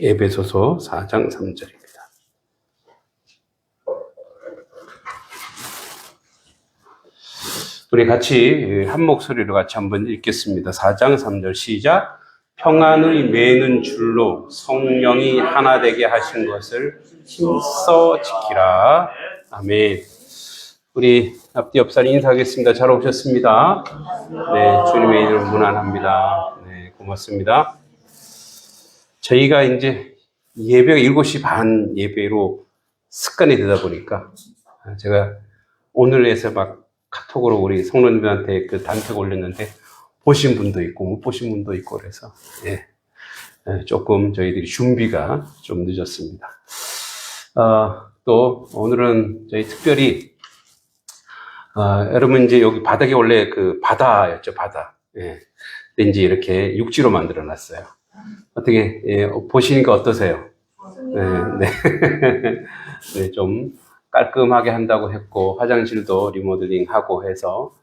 에베소서 4장 3절입니다. 우리 같이 한 목소리로 같이 한번 읽겠습니다. 4장 3절 시작. 평안의 매는 줄로 성령이 하나 되게 하신 것을 힘써 지키라. 아멘. 우리 앞뒤 옆사람 인사하겠습니다. 잘 오셨습니다. 네, 주님의 이름 문안합니다. 네, 고맙습니다. 저희가 이제 예배가 7시 반 예배로 습관이 되다 보니까 제가 오늘에서 막 카톡으로 우리 성도님들한테 그 단톡 올렸는데 보신 분도 있고 못 보신 분도 있고 그래서 조금 저희들이 준비가 좀 늦었습니다. 또 오늘은 저희 특별히 여러분 이제 여기 바닥이 원래 그 바다였죠, 바다. 근데 이제 이렇게 육지로 만들어 놨어요. 어떻게 보시니까 어떠세요? 네. 네, 좀 깔끔하게 한다고 했고 화장실도 리모델링 하고 해서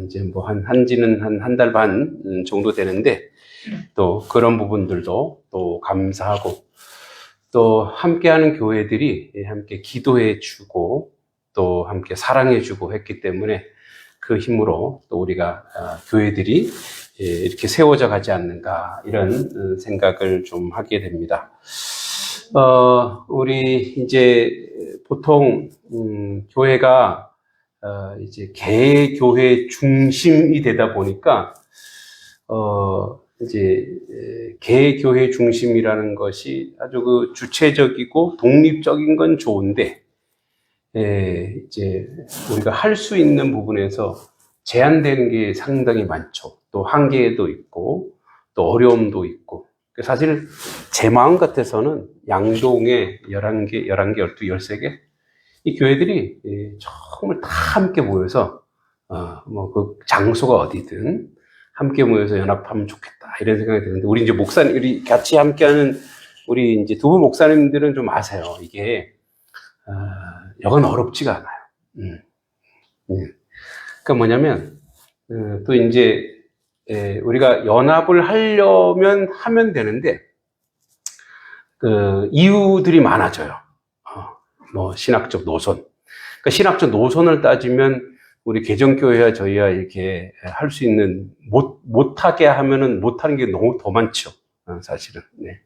이제 뭐 한지는 한 달 반 정도 되는데 또 그런 부분들도 또 감사하고 또 함께하는 교회들이 함께 기도해 주고 또 함께 사랑해 주고 했기 때문에 그 힘으로 또 우리가 교회들이 이렇게 세워져 가지 않는가 이런 생각을 좀 하게 됩니다. 우리 이제 보통 교회가 이제 개교회 중심이 되다 보니까 이제 개교회 중심이라는 것이 아주 그 주체적이고 독립적인 건 좋은데 이제 우리가 할 수 있는 부분에서 제한되는 게 상당히 많죠. 또 한계도 있고 또 어려움도 있고 사실 제 마음 같아서는 양동에 11개, 12개, 13개 이 교회들이 정말 다 함께 모여서 뭐 그 장소가 어디든 함께 모여서 연합하면 좋겠다 이런 생각이 드는데 우리 이제 목사님 우리 같이 함께하는 우리 이제 두 분 목사님들은 좀 아세요. 이게 여간 어렵지가 않아요. 그러니까 뭐냐면 또 이제 우리가 연합을 하면 되는데 그 이유들이 많아져요. 뭐 신학적 노선. 그러니까 신학적 노선을 따지면 우리 개정교회와 저희와 이렇게 할 수 있는 못하게 하면은 못하는 게 너무 더 많죠. 사실은. 네.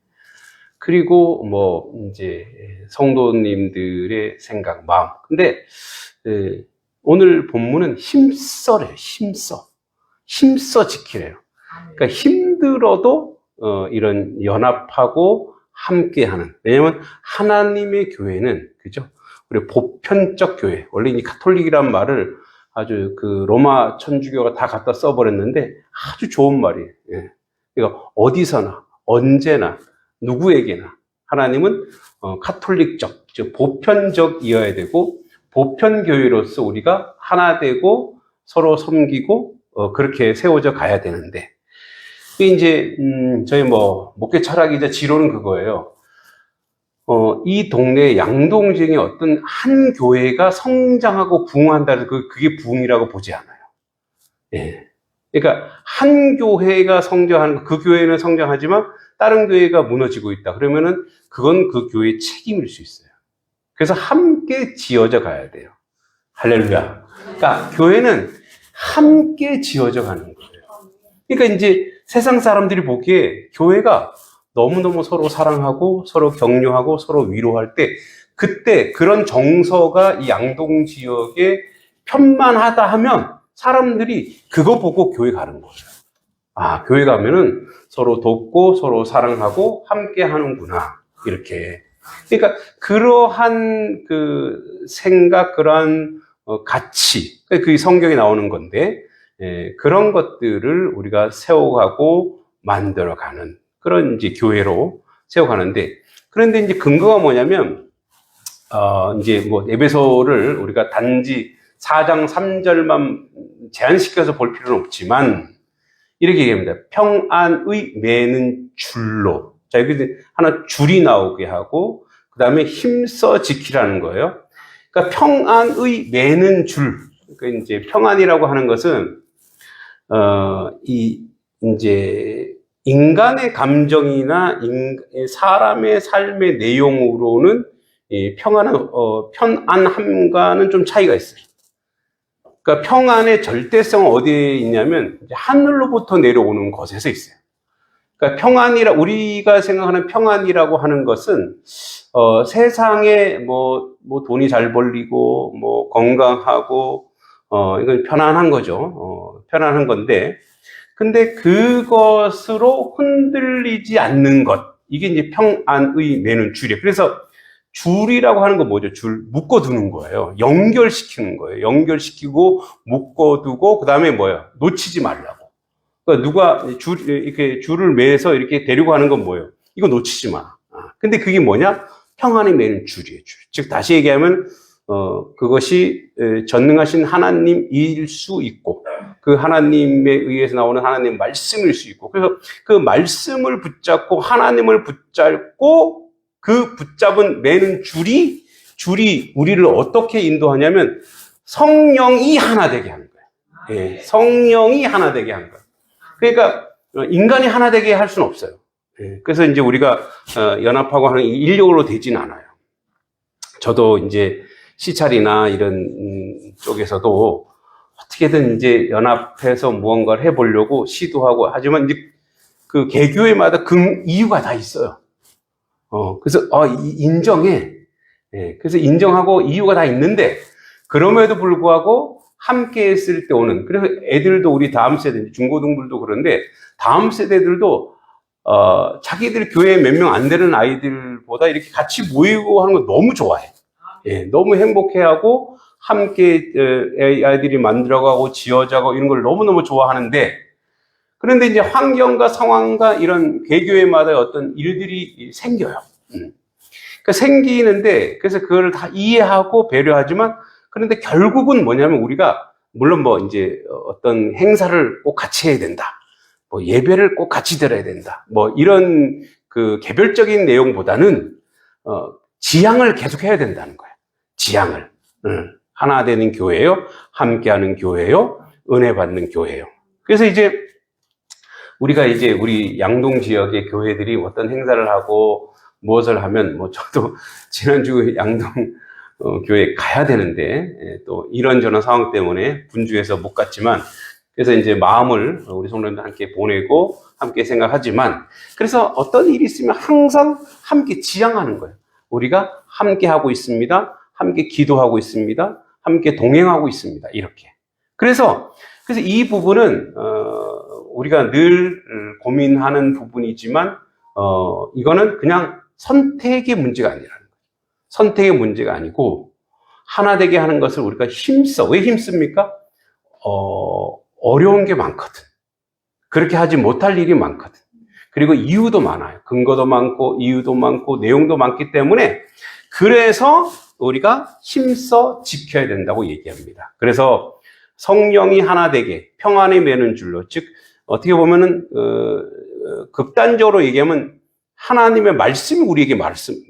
그리고 뭐 이제 성도님들의 생각, 마음. 근데 오늘 본문은 힘써래요. 힘써 지키래요. 그러니까 힘들어도 이런 연합하고 함께하는. 왜냐하면 하나님의 교회는 그죠? 우리 보편적 교회. 원래 이 가톨릭이란 말을 아주 그 로마 천주교가 다 갖다 써버렸는데 아주 좋은 말이에요. 그러니까 어디서나 언제나 누구에게나 하나님은 가톨릭적, 즉 보편적이어야 되고 보편 교회로서 우리가 하나 되고 서로 섬기고 그렇게 세워져 가야 되는데 이제 저희 뭐 목회 철학이자 지론은 그거예요. 이 동네 양동지에 어떤 한 교회가 성장하고 부흥한다는 그게 부흥이라고 보지 않아요. 예. 그러니까 한 교회가 성장하는 그 교회는 성장하지만 다른 교회가 무너지고 있다. 그러면은 그건 그 교회의 책임일 수 있어요. 그래서 함께 지어져 가야 돼요. 할렐루야. 그러니까 교회는 함께 지어져 가는 거예요. 그러니까 이제 세상 사람들이 보기에 교회가 너무너무 서로 사랑하고 서로 격려하고 서로 위로할 때 그때 그런 정서가 이 양동 지역에 편만하다 하면 사람들이 그거 보고 교회 가는 거예요. 아, 교회 가면은 서로 돕고 서로 사랑하고 함께 하는구나. 이렇게. 그러니까 그러한 그 생각, 그러한 가치, 그게 성경에 나오는 건데 그런 것들을 우리가 세워가고 만들어가는 그런 이제 교회로 세워가는데 그런데 이제 근거가 뭐냐면 이제 뭐 에베소를 우리가 단지 4장 3절만 제한시켜서 볼 필요는 없지만 이렇게 얘기합니다. 평안의 매는 줄로. 자, 여기 하나 줄이 나오게 하고 그 다음에 힘써 지키라는 거예요. 그러니까 평안의 매는 줄. 그러니까 이제 평안이라고 하는 것은 이제 인간의 감정이나 사람의 삶의 내용으로는 이 편안함과는 좀 차이가 있어요. 그러니까 평안의 절대성은 어디에 있냐면 하늘로부터 내려오는 것에서 있어요. 그러니까 우리가 생각하는 평안이라고 하는 것은 세상에 돈이 잘 벌리고 건강하고 이건 편안한 거죠. 편안한 건데, 근데 그것으로 흔들리지 않는 것, 이게 이제 평안의 매는 줄이에요. 그래서 줄이라고 하는 건 뭐죠? 묶어두는 거예요. 연결시키는 거예요. 연결시키고 묶어두고, 그 다음에 뭐예요? 놓치지 말라고. 그러니까 누가 이렇게 줄을 매서 이렇게 데리고 가는 건 뭐예요? 이거 놓치지 마. 근데 그게 뭐냐? 평안이 매는 줄이에요, 줄. 즉, 다시 얘기하면, 그것이 전능하신 하나님일 수 있고, 그 하나님에 의해서 나오는 하나님 말씀일 수 있고, 그래서 그 말씀을 붙잡고, 하나님을 붙잡고, 그 붙잡은 매는 줄이 우리를 어떻게 인도하냐면, 성령이 하나 되게 하는 거예요. 예, 성령이 하나 되게 하는 거예요. 그러니까 인간이 하나 되게 할 수는 없어요. 예, 그래서 이제 우리가 연합하고 하는 인력으로 되진 않아요. 저도 이제 시찰이나 이런 쪽에서도 어떻게든 이제 연합해서 무언가를 해보려고 시도하고 하지만 이제 그 개교회마다 그 이유가 다 있어요. 그래서 인정해. 예, 그래서 인정하고 이유가 다 있는데 그럼에도 불구하고 함께 했을 때 오는, 그래서 애들도 우리 다음 세대, 중고등들도 그런데 다음 세대들도 자기들 교회에 몇 명 안 되는 아이들보다 이렇게 같이 모이고 하는 거 너무 좋아해. 예, 너무 행복해하고 함께 아이들이 만들어가고 지어자고 이런 걸 너무너무 좋아하는데, 그런데 이제 환경과 상황과 이런 개교회마다 어떤 일들이 생겨요. 그러니까 생기는데, 그래서 그걸 다 이해하고 배려하지만, 그런데 결국은 뭐냐면 우리가 물론 이제 어떤 행사를 꼭 같이 해야 된다. 예배를 꼭 같이 드려야 된다. 이런 그 개별적인 내용보다는 지향을 계속 해야 된다는 거예요. 지향을. 하나 되는 교회요. 함께하는 교회요. 은혜 받는 교회요. 그래서 이제 우리가 이제 우리 양동 지역의 교회들이 어떤 행사를 하고 무엇을 하면 저도 지난주 양동 교회 가야 되는데 또 이런저런 상황 때문에 분주해서 못 갔지만, 그래서 이제 마음을 우리 성도님들 함께 보내고 함께 생각하지만, 그래서 어떤 일이 있으면 항상 함께 지향하는 거예요. 우리가 함께 하고 있습니다. 함께 기도하고 있습니다. 함께 동행하고 있습니다. 이렇게. 그래서 이 부분은 우리가 늘 고민하는 부분이지만 이거는 그냥 선택의 문제가 아니라는 거예요. 선택의 문제가 아니고 하나 되게 하는 것을 우리가 힘써. 왜 힘씁니까? 어려운 게 많거든. 그렇게 하지 못할 일이 많거든. 그리고 이유도 많아요. 근거도 많고 이유도 많고 내용도 많기 때문에, 그래서 우리가 힘써 지켜야 된다고 얘기합니다. 그래서 성령이 하나 되게 평안에 매는 줄로, 즉 어떻게 보면은 극단적으로 얘기하면 하나님의 말씀이 우리에게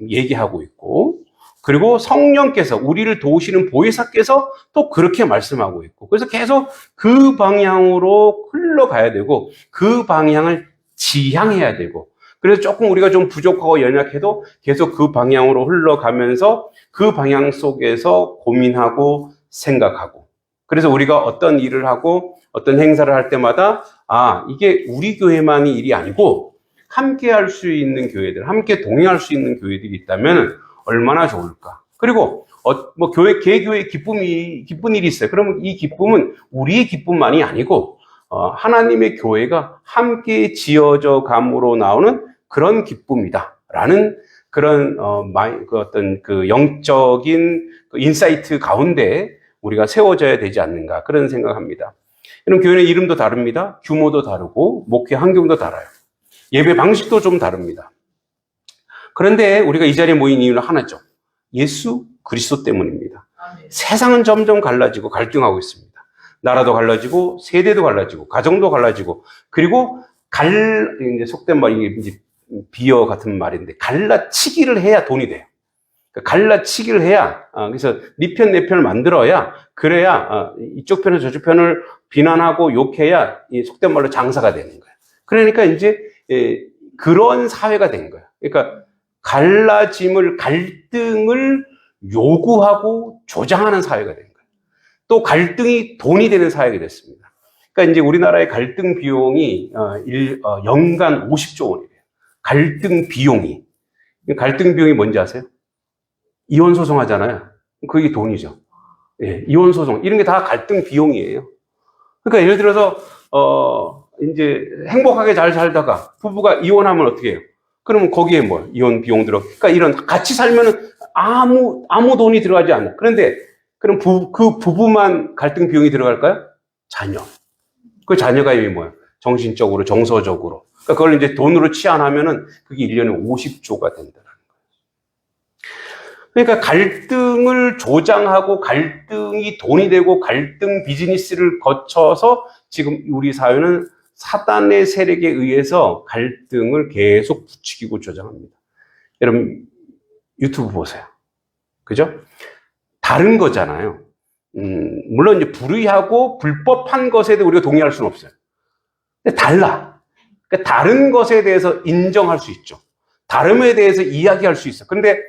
얘기하고 있고, 그리고 성령께서 우리를 도우시는 보혜사께서 또 그렇게 말씀하고 있고, 그래서 계속 그 방향으로 흘러가야 되고 그 방향을 지향해야 되고, 그래서 조금 우리가 좀 부족하고 연약해도 계속 그 방향으로 흘러가면서 그 방향 속에서 고민하고 생각하고, 그래서 우리가 어떤 일을 하고 어떤 행사를 할 때마다 이게 우리 교회만이 일이 아니고 함께 할 수 있는 교회들, 함께 동행할 수 있는 교회들이 있다면 얼마나 좋을까. 그리고 개교회에 기쁜 일이 있어요. 그러면 이 기쁨은 우리의 기쁨만이 아니고 하나님의 교회가 함께 지어져 감으로 나오는 그런 기쁨이다라는 그런 어떤 그 영적인 인사이트 가운데 우리가 세워져야 되지 않는가, 그런 생각합니다. 이런 교회는 이름도 다릅니다. 규모도 다르고 목회 환경도 달라요. 예배 방식도 좀 다릅니다. 그런데 우리가 이 자리에 모인 이유는 하나죠. 예수 그리스도 때문입니다. 세상은 점점 갈라지고 갈등하고 있습니다. 나라도 갈라지고 세대도 갈라지고 가정도 갈라지고, 그리고 이제 속된 말이 이제 비어 같은 말인데, 갈라치기를 해야 돈이 돼요. 그러니까 갈라치기를 해야, 그래서 네 편 내 편을 만들어야, 그래야 이쪽 편을 저쪽 편을 비난하고 욕해야 이 속된 말로 장사가 되는 거예요. 그러니까 이제 그런 사회가 된 거예요. 그러니까 갈등을 요구하고 조장하는 사회가 된 거예요. 또 갈등이 돈이 되는 사회가 됐습니다. 그러니까 이제 우리나라의 갈등 비용이 연간 50조 원이래요. 갈등 비용이 뭔지 아세요? 이혼 소송 하잖아요. 그게 돈이죠. 예, 이혼 소송 이런 게 다 갈등 비용이에요. 그러니까 예를 들어서 이제 행복하게 잘 살다가 부부가 이혼하면 어떻게 해요? 그러면 거기에 뭐 이혼 비용 들어. 그러니까 이런 같이 살면은 아무 돈이 들어가지 않아. 그런데 그럼 그 부부만 갈등 비용이 들어갈까요? 자녀. 그 자녀가 이게 뭐야? 정신적으로, 정서적으로. 그러니까 그걸 이제 돈으로 치환하면은 그게 1년에 50조가 된다는 거예요. 그러니까 갈등을 조장하고 갈등이 돈이 되고 갈등 비즈니스를 거쳐서 지금 우리 사회는 사단의 세력에 의해서 갈등을 계속 부추기고 조장합니다. 여러분 유튜브 보세요. 그죠? 다른 거잖아요. 물론 이제 불의하고 불법한 것에 대해 우리가 동의할 수는 없어요. 근데 달라. 그러니까 다른 것에 대해서 인정할 수 있죠. 다름에 대해서 이야기할 수 있어. 근데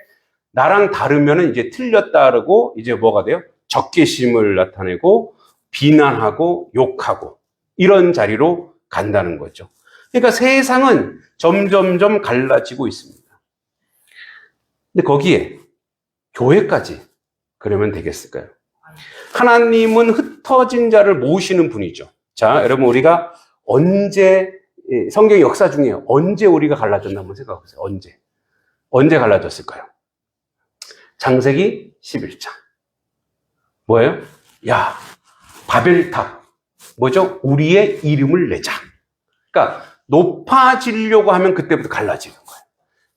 나랑 다르면은 이제 틀렸다고 이제 뭐가 돼요? 적개심을 나타내고 비난하고 욕하고 이런 자리로 간다는 거죠. 그러니까 세상은 점점점 갈라지고 있습니다. 근데 거기에 교회까지 그러면 되겠을까요? 하나님은 흩어진 자를 모으시는 분이죠. 자, 여러분 우리가 언제 성경 역사 중에 언제 우리가 갈라졌나 한번 생각해 보세요. 언제 갈라졌을까요? 창세기 11장. 뭐예요? 야, 바벨탑. 뭐죠? 우리의 이름을 내자. 그러니까 높아지려고 하면 그때부터 갈라지는 거예요.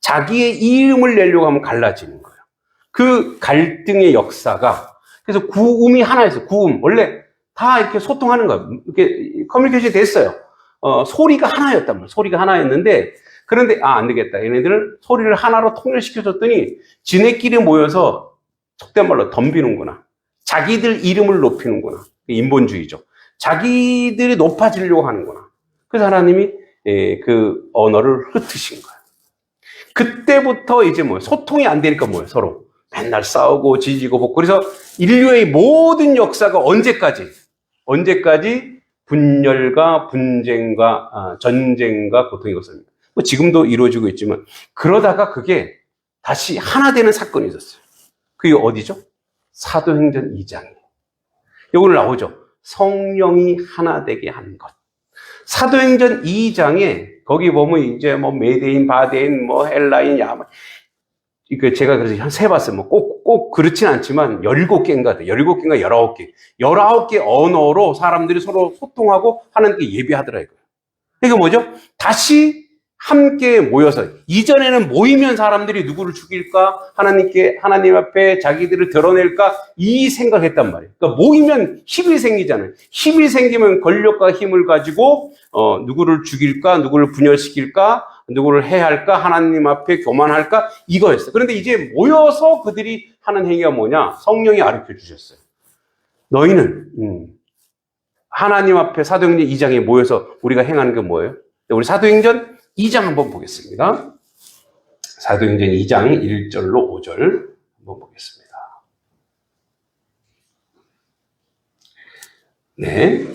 자기의 이름을 내려고 하면 갈라지는 거예요. 그 갈등의 역사가 그래서 구음이 하나였어요. 구음. 원래 다 이렇게 소통하는 거예요. 이렇게 커뮤니케이션이 됐어요. 소리가 하나였단 말이에요. 소리가 하나였는데 그런데 안 되겠다. 얘네들을 소리를 하나로 통일시켜줬더니 지네끼리 모여서 속된 말로 덤비는구나. 자기들 이름을 높이는구나. 인본주의죠. 자기들이 높아지려고 하는구나. 그래서 하나님이 그 언어를 흩으신 거예요. 그때부터 이제 소통이 안 되니까 서로 맨날 싸우고 지지고 볶고. 그래서 인류의 모든 역사가 언제까지 분열과 분쟁과 전쟁과 고통이 있었습니다. 지금도 이루어지고 있지만 그러다가 그게 다시 하나 되는 사건이 있었어요. 그게 어디죠? 사도행전 2장이에요. 여기 나오죠. 성령이 하나 되게 한 것. 사도행전 2장에 거기 보면 이제 메데인, 바데인, 헬라인, 야만. 제가 그래서 세봤어요. 꼭 그렇진 않지만 17개인가 돼. 17개인가 19개. 19개 언어로 사람들이 서로 소통하고 하나님께 예배하더라고요. 이게 뭐죠? 다시 함께 모여서 이전에는 모이면 사람들이 누구를 죽일까? 하나님 앞에 자기들을 드러낼까? 이 생각을 했단 말이에요. 그러니까 모이면 힘이 생기잖아요. 힘이 생기면 권력과 힘을 가지고 누구를 죽일까? 누구를 분열시킬까? 누구를 해할까? 하나님 앞에 교만할까? 이거였어요. 그런데 이제 모여서 그들이 하는 행위가 뭐냐? 성령이 가르쳐 주셨어요. 너희는 하나님 앞에 사도행전 2장에 모여서 우리가 행하는 게 뭐예요? 우리 사도행전 2장 한번 보겠습니다. 사도행전 2장 1절로 5절 한번 보겠습니다. 네.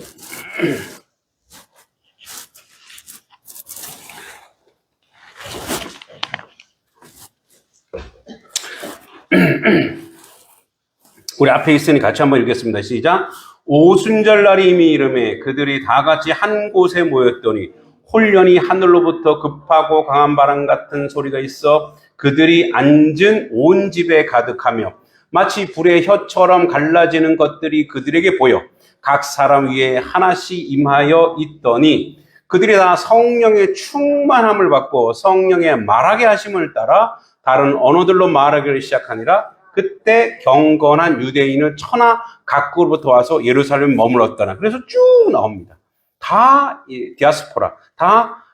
우리 앞에 있으니 같이 한번 읽겠습니다. 시작. 오순절날이 이미 이르매 그들이 다 같이 한 곳에 모였더니 홀련히 하늘로부터 급하고 강한 바람 같은 소리가 있어 그들이 앉은 온 집에 가득하며 마치 불의 혀처럼 갈라지는 것들이 그들에게 보여 각 사람 위에 하나씩 임하여 있더니 그들이 다 성령의 충만함을 받고 성령의 말하게 하심을 따라 다른 언어들로 말하기를 시작하니라. 그때 경건한 유대인은 천하 각국으로부터 와서 예루살렘에 머물렀더라. 그래서 쭉 나옵니다. 다 디아스포라, 다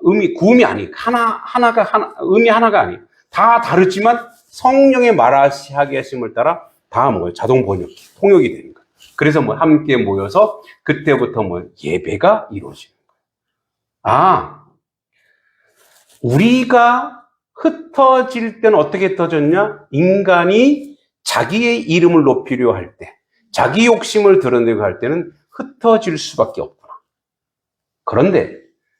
구음이 아니, 음이 하나가 아니, 다 다르지만 성령의 말하게 하심을 따라 다 자동 번역, 통역이 되는 거예요. 그래서 함께 모여서 그때부터 예배가 이루어지는 거예요. 우리가 흩어질 때는 어떻게 흩어졌냐? 인간이 자기의 이름을 높이려 할 때, 자기 욕심을 드러내고 할 때는 흩어질 수밖에 없구나. 그런데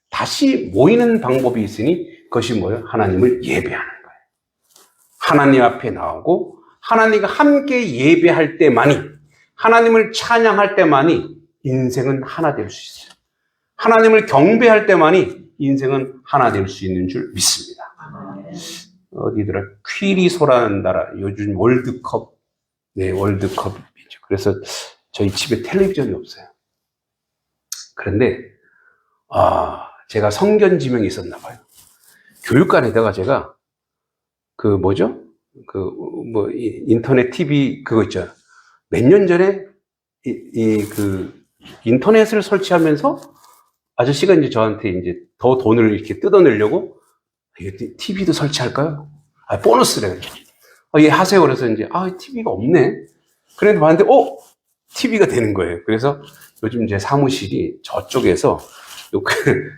다시 모이는 방법이 있으니 그것이 뭐예요? 하나님을 예배하는 거예요. 하나님 앞에 나오고 하나님과 함께 예배할 때만이, 하나님을 찬양할 때만이 인생은 하나 될 수 있어요. 하나님을 경배할 때만이 인생은 하나 될 수 있는 줄 믿습니다. 어디더라? 퀴리소라는 나라, 요즘 월드컵, 네, 월드컵이죠. 그래서 저희 집에 텔레비전이 없어요. 그런데, 제가 성견 지명이 있었나 봐요. 교육관에다가 제가, 인터넷 TV, 그거 있죠. 몇 년 전에, 인터넷을 설치하면서 아저씨가 이제 저한테 이제 더 돈을 이렇게 뜯어내려고, TV도 설치할까요? 보너스래. 예, 하세요. 그래서 이제, TV가 없네. 그래도 봤는데, TV가 되는 거예요. 그래서 요즘 제 사무실이 저쪽에서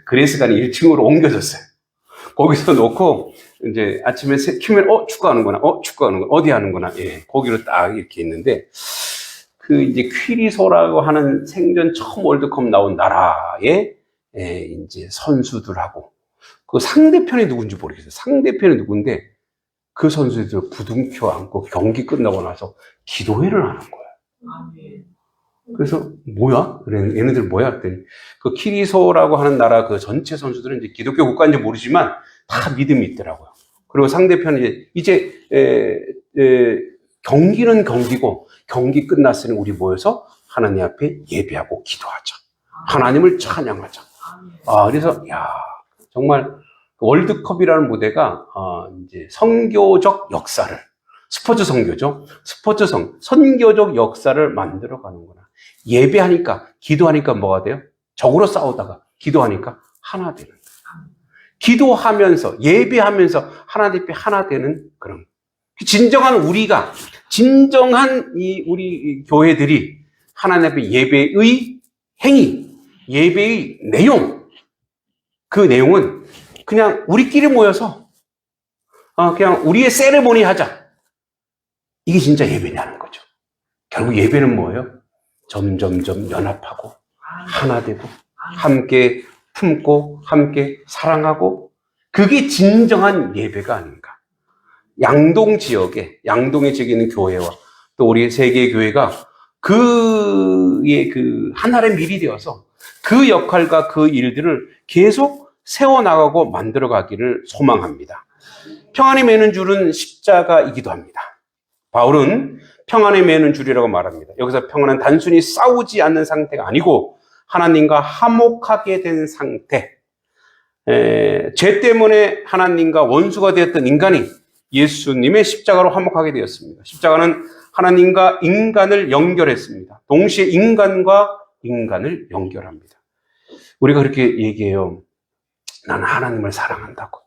그레이스관이 1층으로 옮겨졌어요. 거기서 놓고, 이제 아침에 키면, 축구하는구나. 축구하는구나. 어디 하는구나. 예, 거기로 딱 이렇게 있는데, 이제 퀴리소라고 하는 생전 처음 월드컵 나온 나라의, 이제 선수들하고, 그 상대편이 누군지 모르겠어요. 상대편이 누군데, 그 선수들 부둥켜 안고 경기 끝나고 나서 기도회를 하는 거예요. 그래서 뭐야? 얘네들 뭐야? 그랬더니 그 키리소라고 하는 나라 그 전체 선수들은 이제 기독교 국가인지 모르지만 다 믿음이 있더라고요. 그리고 상대편은 이제 경기는 경기고 경기 끝났으니 우리 모여서 하나님 앞에 예배하고 기도하자. 하나님을 찬양하자. 그래서 정말 월드컵이라는 무대가 이제 선교적 역사를, 스포츠 선교죠. 선교적 역사를 만들어 가는구나. 예배하니까, 기도하니까 뭐가 돼요? 적으로 싸우다가 기도하니까 하나 되는 거예요. 기도하면서, 예배하면서 하나님 앞에 하나 되는 그런. 진정한 우리 교회들이 하나님 앞에 예배의 행위, 예배의 내용, 그 내용은 그냥 우리끼리 모여서 그냥 우리의 세레모니 하자. 이게 진짜 예배냐는 거죠. 결국 예배는 뭐예요? 점점점 연합하고 하나 되고 함께 품고 함께 사랑하고, 그게 진정한 예배가 아닌가. 양동의 지역에 있는 교회와 또 우리 세계교회가 그의 하나의 밀이 되어서 그 역할과 그 일들을 계속 세워나가고 만들어가기를 소망합니다. 평안이 매는 줄은 십자가이기도 합니다. 바울은 평안에 매는 줄이라고 말합니다. 여기서 평안은 단순히 싸우지 않는 상태가 아니고 하나님과 화목하게 된 상태. 죄 때문에 하나님과 원수가 되었던 인간이 예수님의 십자가로 화목하게 되었습니다. 십자가는 하나님과 인간을 연결했습니다. 동시에 인간과 인간을 연결합니다. 우리가 그렇게 얘기해요. 나는 하나님을 사랑한다고.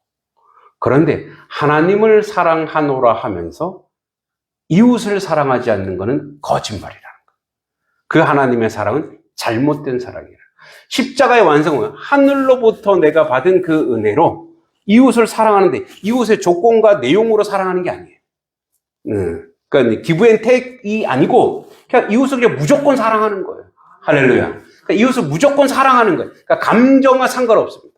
그런데 하나님을 사랑하노라 하면서 이웃을 사랑하지 않는 것은 거짓말이라는 거예요. 그 하나님의 사랑은 잘못된 사랑이에요. 십자가의 완성은 하늘로부터 내가 받은 그 은혜로 이웃을 사랑하는데, 이웃의 조건과 내용으로 사랑하는 게 아니에요. 그러니까 give and take이 아니고 그냥 이웃을 그냥 무조건 사랑하는 거예요. 할렐루야. 그러니까 이웃을 무조건 사랑하는 거예요. 그러니까 감정과 상관없습니다.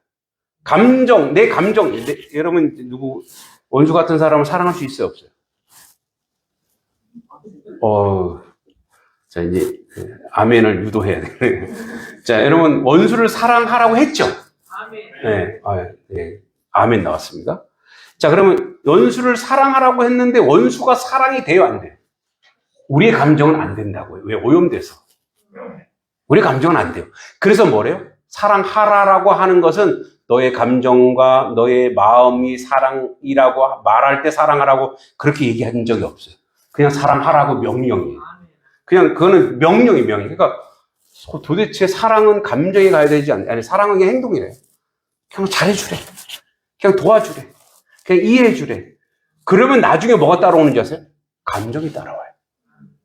여러분 누구 원수 같은 사람을 사랑할 수 있어요, 없어요? 자, 이제 아멘을 유도해야 돼. 자, 여러분 원수를 사랑하라고 했죠? 아멘. 네. 아멘 나왔습니다. 자, 그러면 원수를 사랑하라고 했는데 원수가 사랑이 돼요, 안 돼요? 우리의 감정은 안 된다고요. 왜? 오염돼서. 우리 감정은 안 돼요. 그래서 뭐래요? 사랑하라라고 하는 것은 너의 감정과 너의 마음이 사랑이라고 말할 때 사랑하라고 그렇게 얘기한 적이 없어요. 그냥 사랑하라고 명령이에요. 그냥 그거는 명령이. 그러니까 도대체 사랑은 감정이 가야 되지 않나요? 아니, 사랑은 그냥 행동이래요. 그냥 잘해주래. 그냥 도와주래. 그냥 이해해주래. 그러면 나중에 뭐가 따라오는지 아세요? 감정이 따라와요.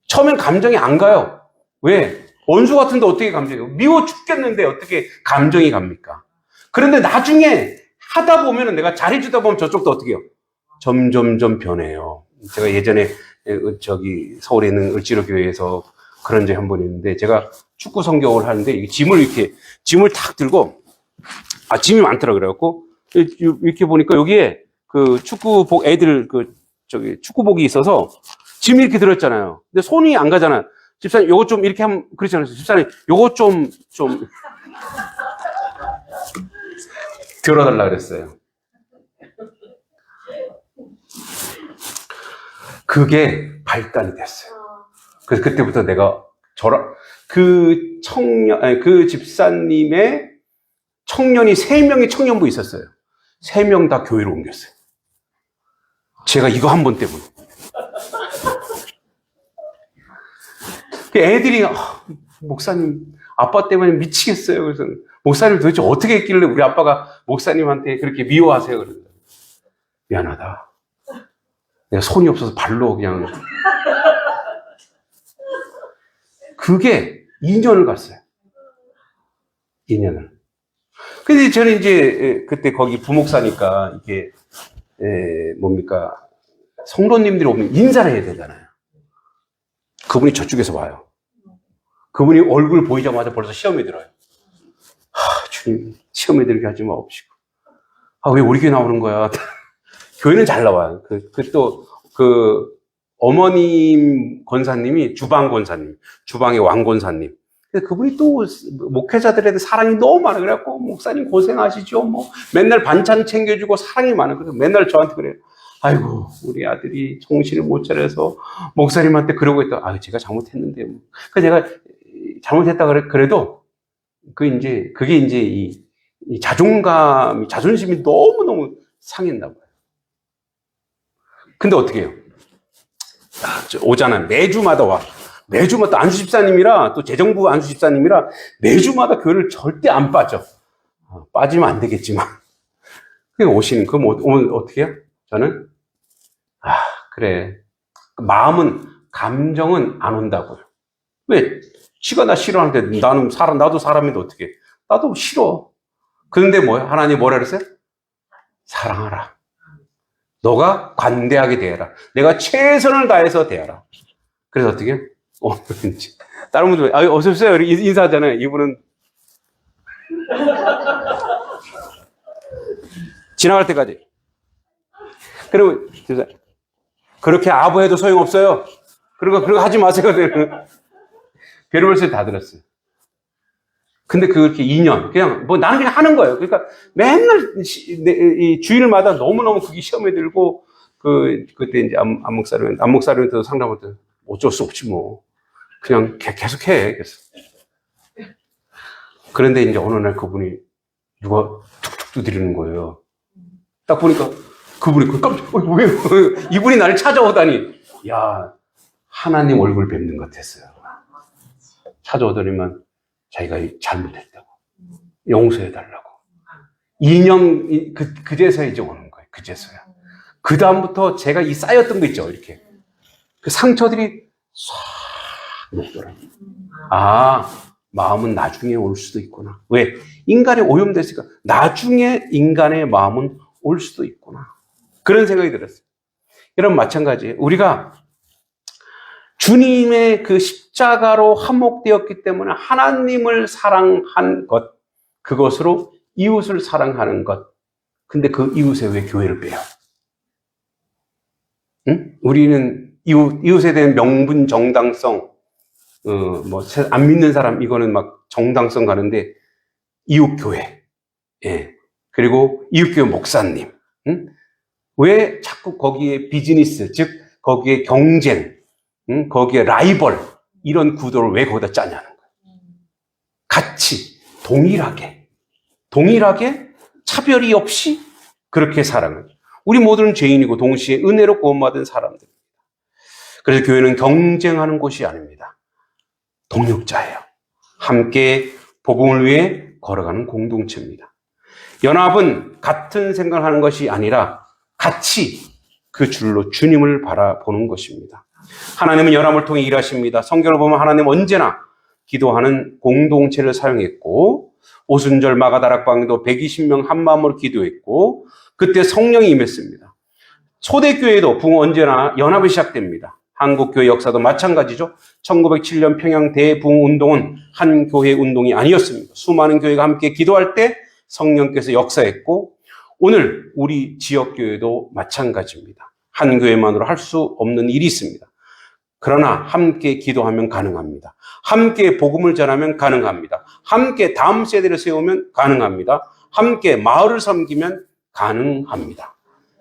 처음엔 감정이 안 가요. 왜? 원수 같은데 어떻게 감정이 가요? 미워 죽겠는데 어떻게 감정이 갑니까? 그런데 나중에 하다 보면은 내가 잘해주다 보면 저쪽도 어떻게 해요? 점점점 변해요. 제가 예전에 저기 서울에 있는 을지로 교회에서 그런 적이 한 번 있는데, 제가 축구 성경을 하는데 짐을 탁 들고, 짐이 많더라 그래갖고 이렇게 보니까 여기에 그 축구복 애들 축구복이 있어서 짐이 이렇게 들었잖아요. 근데 손이 안 가잖아요. 집사님 요거 좀 이렇게 하면 그렇잖아요. 집사님 요거 좀 들어달라 그랬어요. 그게 발단이 됐어요. 그래서 그때부터 내가 그 집사님의 청년이 3명의 청년부 있었어요. 3명 다 교회로 옮겼어요. 제가 이거 한 번 때문에. 애들이, 목사님, 아빠 때문에 미치겠어요. 그래서, 목사님 도대체 어떻게 했길래 우리 아빠가 목사님한테 그렇게 미워하세요? 그러더라고요. 미안하다. 내가 손이 없어서 발로 그냥. 그게 2년을 갔어요. 2년을. 근데 저는 이제 그때 거기 부목사니까 이게 성도님들이 오면 인사를 해야 되잖아요. 그분이 저쪽에서 와요. 그분이 얼굴 보이자마자 벌써 시험에 들어요. 주님, 시험에 들게 하지 마옵시고. 왜 우리 교회 나오는 거야? 교회는 잘 나와요. 어머님 권사님이 주방 권사님, 주방의 왕 권사님. 그분이 또 목회자들에 대해 사랑이 너무 많아. 그래갖고 목사님 고생하시죠. 맨날 반찬 챙겨주고 사랑이 많아. 그래서 맨날 저한테 그래요. 아이고, 우리 아들이 정신을 못 차려서 목사님한테 그러고 있다. 제가 잘못했는데. 그래서 제가 잘못했다 그래도 그게 이제 이 자존심이 너무너무 상했나 봐요. 근데 어떻게 해요? 오잖아요. 매주마다 와. 매주마다 안수 집사님이라, 또 재정부 안수 집사님이라 매주마다 교회를 절대 안 빠져. 빠지면 안 되겠지만. 그냥 오시는, 그럼 오늘 어떻게 해요? 저는, 그래. 감정은 안 온다고요. 왜? 지가 나 싫어하는데 나도 사람인데 어떻게 해? 나도 싫어. 그런데 하나님 뭐라 그랬어요? 사랑하라. 너가 관대하게 대해라. 내가 최선을 다해서 대하라. 그래서 어떻게 해요? 다른 분들, 어서오세요. 인사하잖아요. 이분은. 지나갈 때까지. 그리고, 그렇게 아부해도 소용없어요. 그리고 하지 마세요. 별의별 소리 다 들었어요. 근데 그렇게 2년, 나는 그냥 하는 거예요. 그러니까 맨날 이 주일마다 너무너무 그게 시험에 들고, 그때 이제 안목사님한테도 상담할 때 어쩔 수 없지 뭐. 그냥 계속 해. 그런데 이제 어느 날 그분이 누가 툭툭 두드리는 거예요. 딱 보니까 그분이 깜짝, 왜? 이분이 나를 찾아오다니. 야, 하나님 얼굴 뵙는 것 같았어요. 찾아오더니만 자기가 잘못했다고. 용서해달라고. 2년, 그제서야 이제 오는 거예요. 그제서야. 그다음부터 제가 이 쌓였던 거 있죠. 이렇게. 그 상처들이 싹 녹더라고요. 마음은 나중에 올 수도 있구나. 왜? 인간이 오염됐으니까 나중에 인간의 마음은 올 수도 있구나. 그런 생각이 들었어요. 여러분 마찬가지예요. 우리가 주님의 그 십자가로 한몫되었기 때문에 하나님을 사랑한 것, 그것으로 이웃을 사랑하는 것. 근데 그 이웃에 왜 교회를 빼요? 응? 우리는 이웃에 대한 명분, 정당성, 안 믿는 사람, 이거는 막 정당성 가는데, 이웃교회, 예. 그리고 이웃교회 목사님, 응? 왜 자꾸 거기에 비즈니스, 즉, 거기에 경쟁, 응? 거기에 라이벌, 이런 구도를 왜 거기다 짜냐는 거예요. 같이, 동일하게, 차별이 없이 그렇게 사랑을. 우리 모두는 죄인이고 동시에 은혜로 구원받은 사람들입니다. 그래서 교회는 경쟁하는 곳이 아닙니다. 동역자예요. 함께 복음을 위해 걸어가는 공동체입니다. 연합은 같은 생각을 하는 것이 아니라 같이 그 줄로 주님을 바라보는 것입니다. 하나님은 연합을 통해 일하십니다. 성경을 보면 하나님은 언제나 기도하는 공동체를 사용했고 오순절 마가다락방도 120명 한마음으로 기도했고 그때 성령이 임했습니다. 초대교회도 붕 언제나 연합이 시작됩니다. 한국교회 역사도 마찬가지죠. 1907년 평양 대붕운동은 한 교회 운동이 아니었습니다. 수많은 교회가 함께 기도할 때 성령께서 역사했고 오늘 우리 지역교회도 마찬가지입니다. 한 교회만으로 할 수 없는 일이 있습니다. 그러나 함께 기도하면 가능합니다. 함께 복음을 전하면 가능합니다. 함께 다음 세대를 세우면 가능합니다. 함께 마을을 섬기면 가능합니다.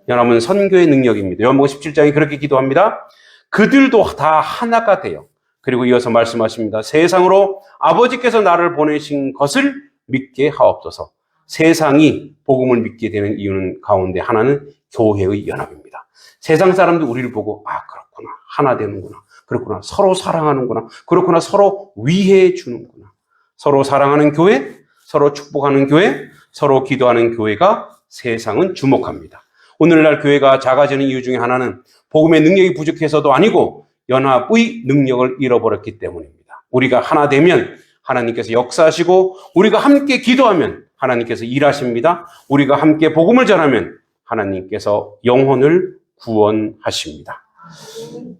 여러분, 선교의 능력입니다. 요한복음 17장에 그렇게 기도합니다. 그들도 다 하나가 돼요. 그리고 이어서 말씀하십니다. 세상으로 아버지께서 나를 보내신 것을 믿게 하옵소서. 세상이 복음을 믿게 되는 이유는 가운데 하나는 교회의 연합입니다. 세상 사람들 우리를 보고 그렇구나. 하나 되는구나. 그렇구나. 서로 사랑하는구나. 그렇구나. 서로 위해 주는구나. 서로 사랑하는 교회, 서로 축복하는 교회, 서로 기도하는 교회가 세상은 주목합니다. 오늘날 교회가 작아지는 이유 중에 하나는 복음의 능력이 부족해서도 아니고 연합의 능력을 잃어버렸기 때문입니다. 우리가 하나 되면 하나님께서 역사하시고 우리가 함께 기도하면 하나님께서 일하십니다. 우리가 함께 복음을 전하면 하나님께서 영혼을 구원하십니다.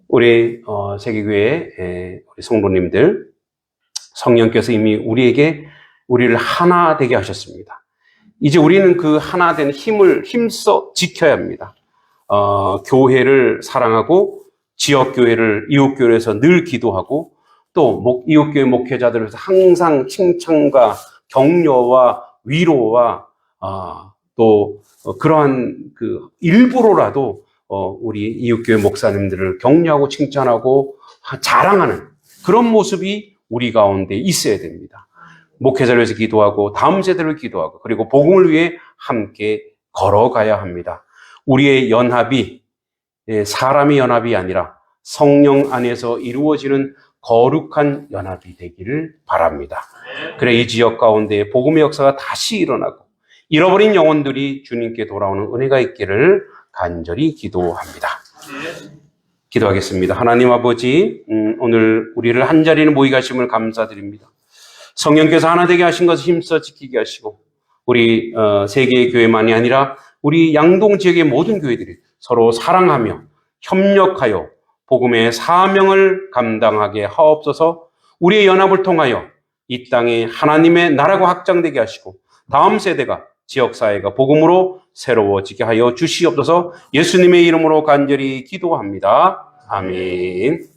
우리 세계교회 우리 성도님들, 성령께서 이미 우리를 하나 되게 하셨습니다. 이제 우리는 그 하나 된 힘을 힘써 지켜야 합니다. 교회를 사랑하고 지역교회를 이웃교회에서 늘 기도하고 또 이웃교회 목회자들에서 항상 칭찬과 격려와 위로와 또 그러한 그 일부러라도 우리 이웃교회 목사님들을 격려하고 칭찬하고 자랑하는 그런 모습이 우리 가운데 있어야 됩니다. 목회자를 위해서 기도하고 다음 세대를 기도하고 그리고 복음을 위해 함께 걸어가야 합니다. 우리의 연합이 사람의 연합이 아니라 성령 안에서 이루어지는 거룩한 연합이 되기를 바랍니다. 그래 이 지역 가운데 복음의 역사가 다시 일어나고 잃어버린 영혼들이 주님께 돌아오는 은혜가 있기를 간절히 기도합니다. 기도하겠습니다. 하나님 아버지, 오늘 우리를 한자리에 모이게 하심을 감사드립니다. 성령께서 하나 되게 하신 것을 힘써 지키게 하시고 우리 세계의 교회만이 아니라 우리 양동 지역의 모든 교회들이 서로 사랑하며 협력하여 복음의 사명을 감당하게 하옵소서. 우리의 연합을 통하여 이 땅에 하나님의 나라가 확장되게 하시고 다음 세대가 지역사회가 복음으로 새로워지게 하여 주시옵소서. 예수님의 이름으로 간절히 기도합니다. 아멘.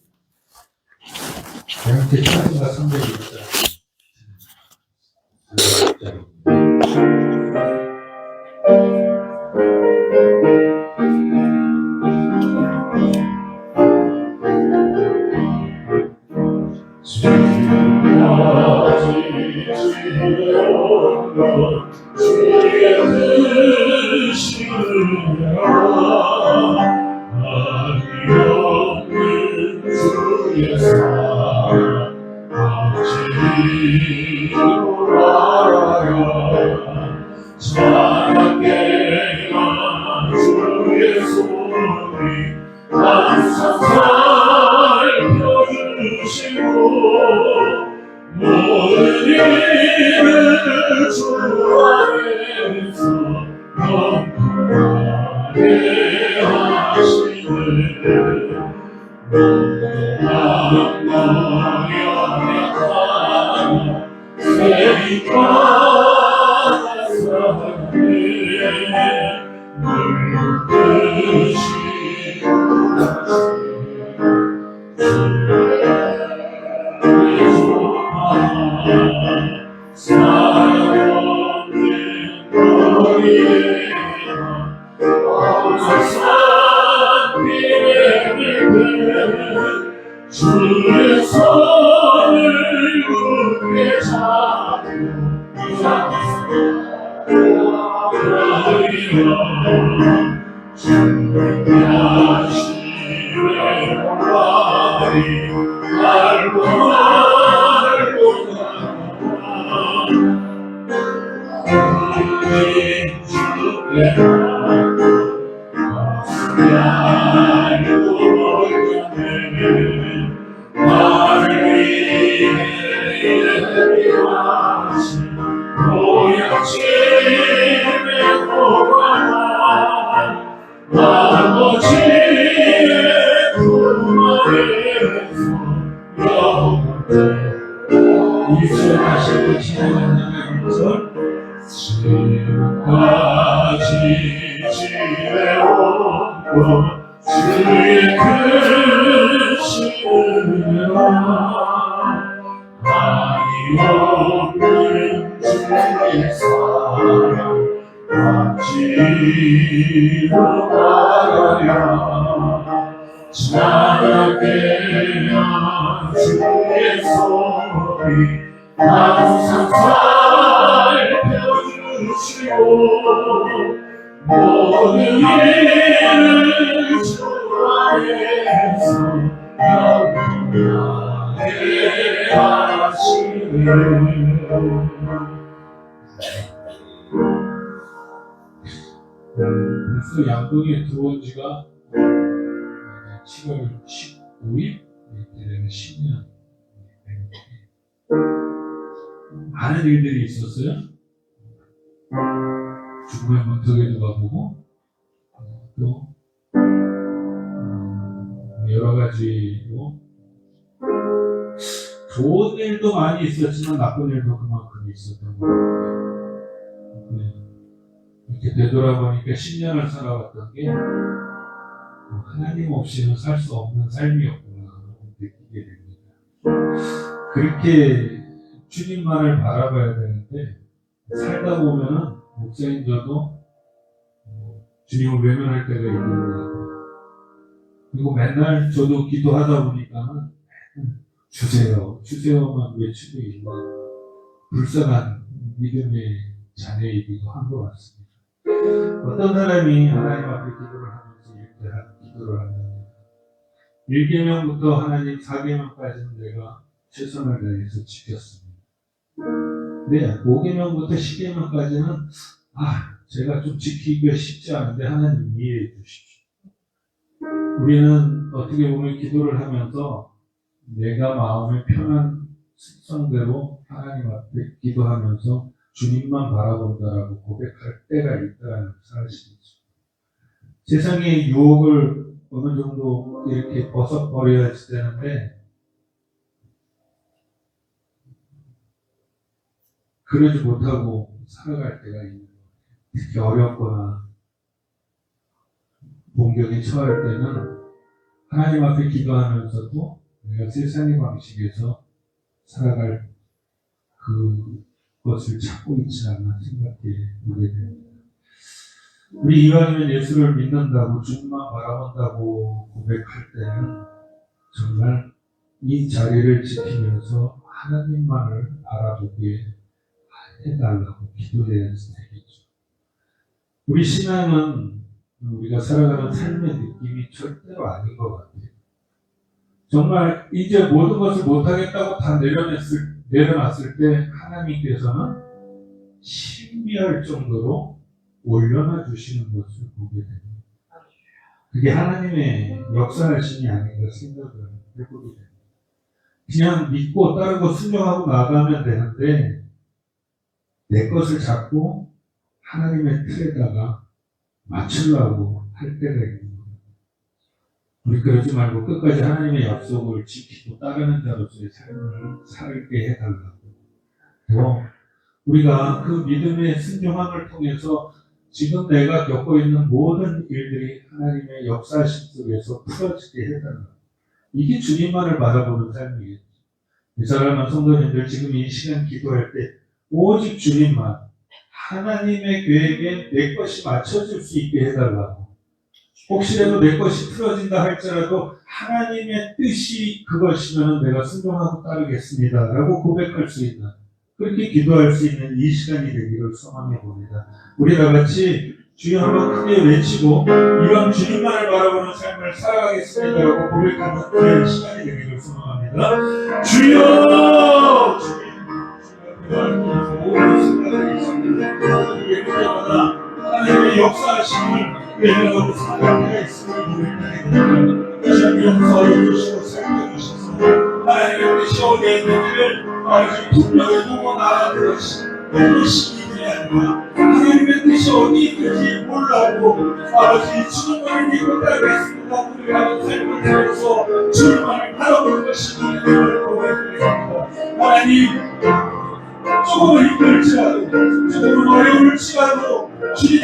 지금까지 지내온 주의 크신 아니 없는 주의 사랑 앞지로 말하여 찬양해야 주의 소리 항상 살펴주시고 모든 일을 주 안에서 영원하게 하시네. 벌써 양동에 들어온 지가 7월 15일 이렇게 되면 10년. 많은 일들이 있었어요. 죽음의 문턱에도 가보고 또 여러 가지로 좋은 일도 많이 있었지만 나쁜 일도 그만큼 있었던 것 같아요. 이렇게 되돌아보니까 10년을 살아왔던 게 하나님 없이는 살 수 없는 삶이었구나 느끼게 됩니다. 그렇게 주님만을 바라봐야 되는데 살다 보면은 목사인 저도 주님을 외면할 때가 있는 것 같아요. 그리고 맨날 저도 기도하다 보니까는 주세요, 주세요만 외치고 있는 불쌍한 믿음의 자녀이기도 한 것 같습니다. 어떤 사람이 하나님 앞에 기도를 하면서 이렇게 기도를 하면 1계명부터 하나님 4계명까지는 내가 최선을 다해서 지켰습니다. 네, 5계명부터 10계명까지는 제가 좀 지키기가 쉽지 않은데 하나님 이해해 주십시오. 우리는 어떻게 보면 기도를 하면서 내가 마음의 편한 습성대로 하나님 앞에 기도하면서 주님만 바라본다라고 고백할 때가 있다는 사실이죠. 세상의 유혹을 어느 정도 이렇게 벗어버려야 되는데 그러지 못하고 살아갈 때가 있는 거예요. 특히 어렵거나 공격에 처할 때는 하나님 앞에 기도하면서도 내가 세상의 방식에서 살아갈 그것을 찾고 있지 않나 생각해 보게 됩니다. 우리 이왕이면 예수를 믿는다고 주님만 바라본다고 고백할 때는 정말 이 자리를 지키면서 하나님만을 바라보게 해달라고 기도해야 되겠죠. 우리 신앙은 우리가 살아가는 삶의 느낌이 절대로 아닌 것 같아요. 정말 이제 모든 것을 못하겠다고 다 내려놨을 때 하나님께서는 신비할 정도로 올려놔 주시는 것을 보게 됩니다. 그게 하나님의 역사하심이 아닌가 생각을 해보게 됩니다. 그냥 믿고 따르고 순종하고 나가면 되는데 내 것을 잡고 하나님의 틀에다가 맞추려고 할 때가 있는 거예요. 우리 그러지 말고 끝까지 하나님의 약속을 지키고 따르는 자로서의 삶을 살게 해달라고. 또 우리가 그 믿음의 순종함을 통해서 지금 내가 겪고 있는 모든 일들이 하나님의 역사심 속에서 풀어지게 해달라고. 이게 주님만을 바라보는 삶이겠죠. 이 사람은 성도님들 지금 이 시간 기도할 때 오직 주님만 하나님의 계획에 내 것이 맞춰질 수 있게 해달라고. 혹시라도 내 것이 틀어진다 할지라도 하나님의 뜻이 그것이면 내가 순종하고 따르겠습니다 라고 고백할 수 있는, 그렇게 기도할 수 있는 이 시간이 되기를 소망해 봅니다. 우리 다 같이 주여 한번 크게 외치고 이런 주님만을 바라보는 삶을 살아가겠습니다 라고 고백하는 그런 시간이 되기를 소망합니다. 주여! 모든 순간을 있었는데 예를 때마다 하나님의 역사하심을 외면하고 살아갈 때가 있음을 고백하게 다시 한번 용서해 주시고 살펴주셔서 하나님의 뜻이 어디에 있는지를 아주 분명히 보고 나아가는 것이 너무 신이 아니라 하나님의 뜻이 어디 있는지 몰라도 아버지 주님만을 믿고 따르겠습니다. 우리가 하는 삶을 통해서 주님만을 바라보는 것이 우리의 고백입니다. 하나님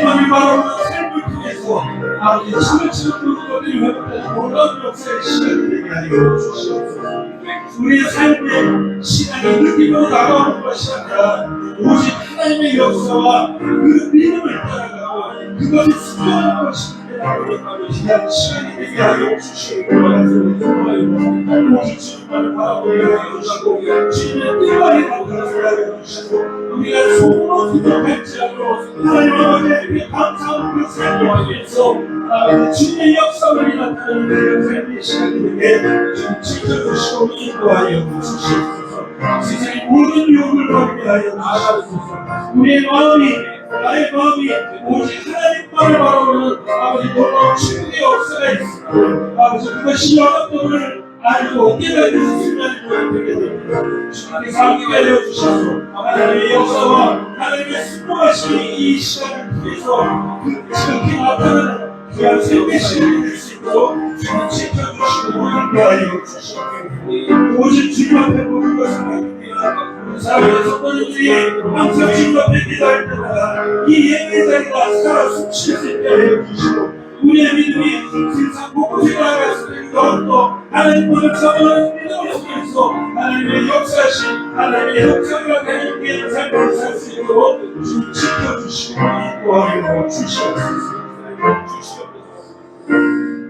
주님만을 바라보는 삶을 통해서 아버지 차근차근 모든 것들이 회복되는 놀라운 역사의 시간이 되게 하여 주시옵소서. 우리의 삶의 신앙이 느낌으로 나가는 것이 아니라 오직 하나님의 역사와 그 믿음을 따라가고 그것을 순종하는 것이 귀한 시간이 되게 하여 주시옵소서. 오직 주님만을 바라보게 하여 주시고 주님의 뜻만이 나타나게 하여 주시고 우리가 속으로 기도할지 않고 하나님 아버지께 감사하는 그 삶을 위해서 아버지 주님의 역사를 나타내는 그 삶의 시간이 되게 좀 지켜주시고 인도하여 주시옵소서. 세상의 모든 유혹을 버리게 하여 주시옵소서. 우리의 마음이 나의 마음이 오직 하나님만을 바라보는 아버지 놀라운 축복의 역사가 있습니다. 아버지 그것이 여러분을 알고 깨닫는 순간이 되게 됩니다. 주님께서 함께 하여 주셔서 하나님의 역사와 하나님의 순종하심이 이 시간을 통해서 그렇게 나타나는 귀한 삶의 시간이 될 수 있도록 주님 지켜주시고 인도하여 주시옵소서. 오직 주님 앞에 모든 것을 맡깁니다. 사랑하는 성도님들이 항상 주님 앞에 기도할 때마다 이 예배 자리가 살아 숨쉴 수 있게 하여 주시고 우리의 믿음이 세상 곳곳에 나아갈 수 있는 또 하나님을 사모하는 믿음을 통해서 하나님의 역사하신 하나님의 역사가 되는 게 삶을 살 수 있도록 주님 지켜주시고 인도하여 주시옵소서.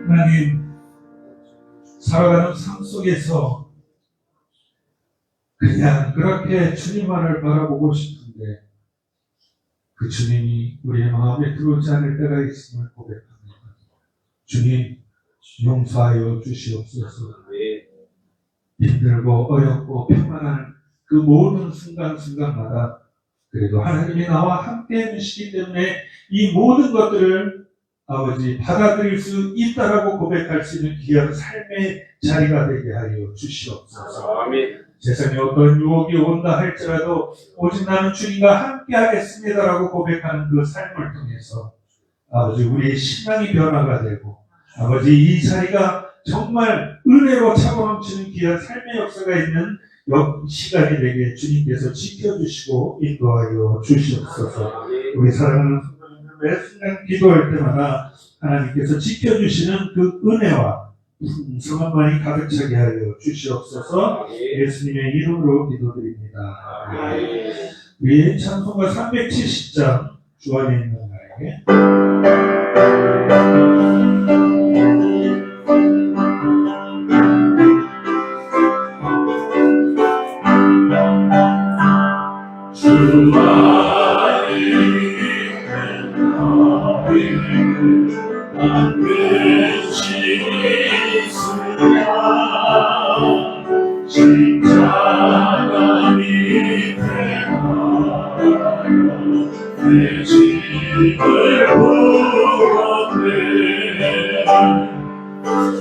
하나님 살아가는 삶 속에서 그냥 그렇게 주님만을 바라보고 싶은데 그 주님이 우리의 마음에 들어오지 않을 때가 있음을 고백합니다. 주님 용서하여 주시옵소서. 힘들고 어렵고 평안한 그 모든 순간순간마다 그래도 하나님이 나와 함께 해주시기 때문에 이 모든 것들을 아버지 받아들일 수 있다라고 고백할 수 있는 귀한 삶의 자리가 되게 하여 주시옵소서. 아멘. 세상에 어떤 유혹이 온다 할지라도 오직 나는 주님과 함께 하겠습니다라고 고백하는 그 삶을 통해서 아버지 우리의 신앙이 변화가 되고 아버지 이 자리가 정말 은혜로 차고 넘치는 귀한 삶의 역사가 있는 시간이 되게 주님께서 지켜주시고 인도하여 주시옵소서. 우리 사랑하는 성도님들 매 순간 기도할 때마다 하나님께서 지켜주시는 그 은혜와 풍성함만이 가득 차게 하여 주시옵소서. 예수님의 이름으로 기도드립니다. 우리 찬송가 370장 주 안에 있는 나에게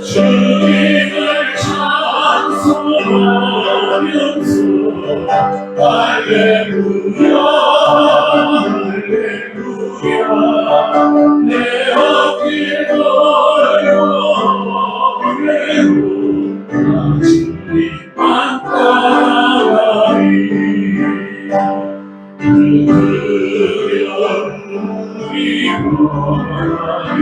주님을 찬송하면서 할렐루야 할렐루야 내 어깨 걸려 나 주님만 따라가리 그들이 원하여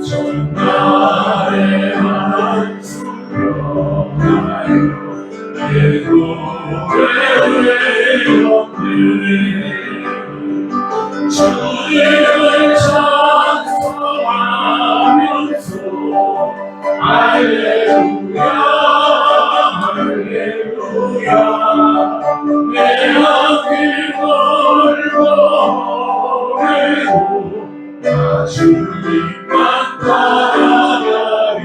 전날에 한숨겨나요 내 노래를 주님을 찬송하면서 할렐루야 할렐루야 내 앞길 걸고 나 주님만 따라가리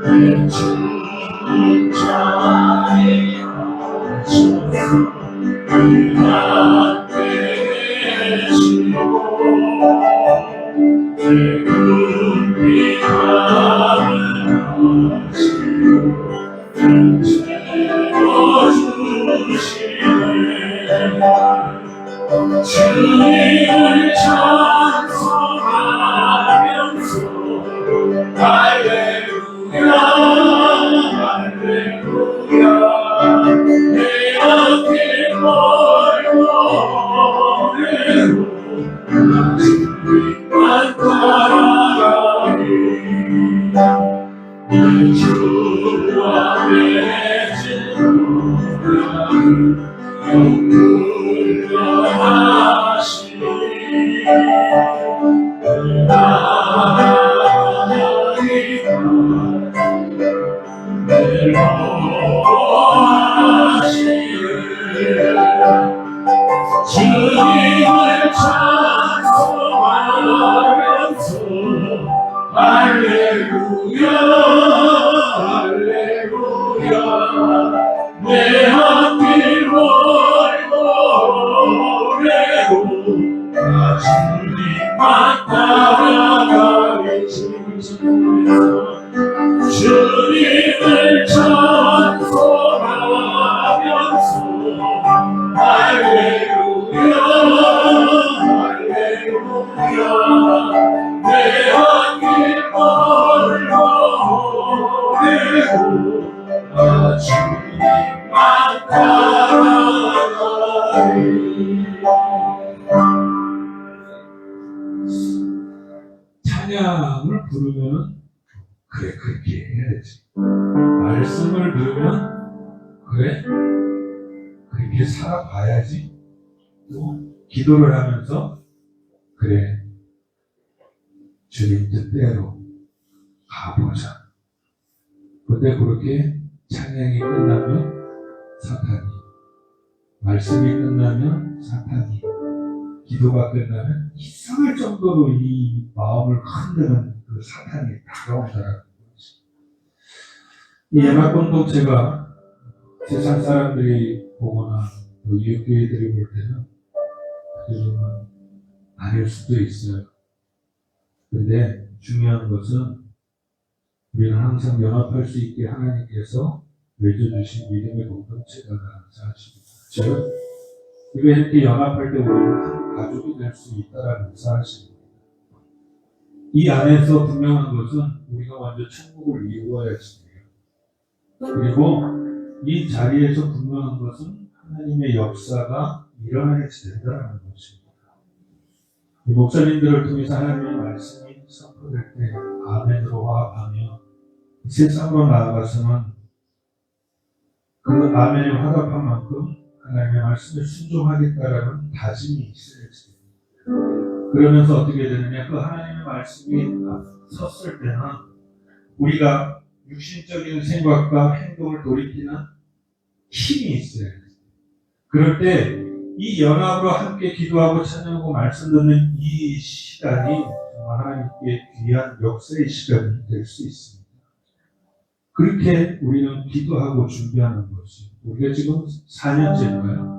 내 주자에 앉아서 그 앞에 계시고 내 눈이 가는 하시고 주님을 찬송하면서 할렐루야 할렐루야 주님만 따라가리 주 앞에 지는 영원하시니 주님을 찬송하면서 할렐루야 할렐루야 내 앞길 노래로 나 주님만 따라가리 주님을 찬송하면서 할렐루야 할렐루야 내 앞길 노래로 나 주님만 따라가리 찬양을 부르면 그래 그렇게 해야지. 말씀을 들으면 그래 그렇게 살아봐야지. 또 기도를 하면서 그래 주님 뜻대로 가보자. 근데 그렇게 찬양이 끝나면 사탄이, 말씀이 끝나면 사탄이, 기도가 끝나면 이상할 정도로 이 마음을 흔드는 그 사탄이 다가온다라는 거지. 이 연합 공동체가 세상 사람들이 보거나 또 유교회들이 볼 때는 그러면 아닐 수도 있어요. 근데 중요한 것은 우리는 항상 연합할 수 있게 하나님께서 맺어주신 믿음의 공동체가 사실입니다. 즉, 우리가 이렇게 연합할 때 우리는 한 가족이 될 수 있다는 사실입니다. 이 안에서 분명한 것은 우리가 먼저 천국을 이루어야지 돼요. 그리고 이 자리에서 분명한 것은 하나님의 역사가 일어나야지 된다는 것입니다. 이 목사님들을 통해서 하나님의 말씀이 선포될 때 아멘으로 화합하며 세상으로 나아가서는 그 아멘에 화답한 만큼 하나님의 말씀에 순종하겠다라는 다짐이 있어야지. 그러면서 어떻게 되느냐, 그 하나님의 말씀이 섰을 때는 우리가 육신적인 생각과 행동을 돌이키는 힘이 있어야 돼요. 그럴 때 이 연합으로 함께 기도하고 찬양하고 말씀 듣는 이 시간이 정말 하나님께 귀한 역사의 시간이 될 수 있습니다. 그렇게 우리는 기도하고 준비하는 것이, 우리가 지금 4년째인가요?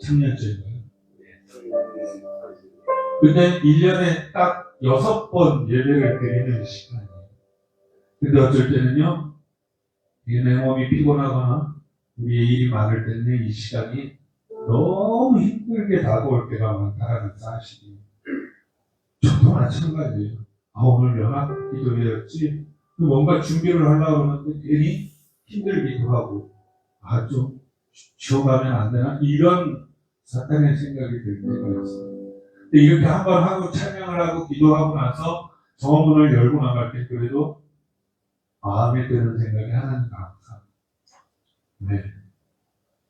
3년째인가요? 근데 1년에 딱 6번 예배를 드리는 시간이에요. 근데 어쩔 때는요, 내 몸이 피곤하거나 우리의 일이 많을 때는 이 시간이 너무 힘들게 다가올 때가 많다는 사실이. 저도 마찬가지예요. 오늘 연합 기도회였지. 뭔가 준비를 하려고 하는데 괜히 힘들기도 하고, 좀 쉬어가면 안 되나? 이런 사탄의 생각이 들 때가 있어요. 근데 이렇게 한번 하고 찬양을 하고 기도하고 나서 정문을 열고 나갈 때 그래도 마음에 드는 생각이 하나님 감사. 네.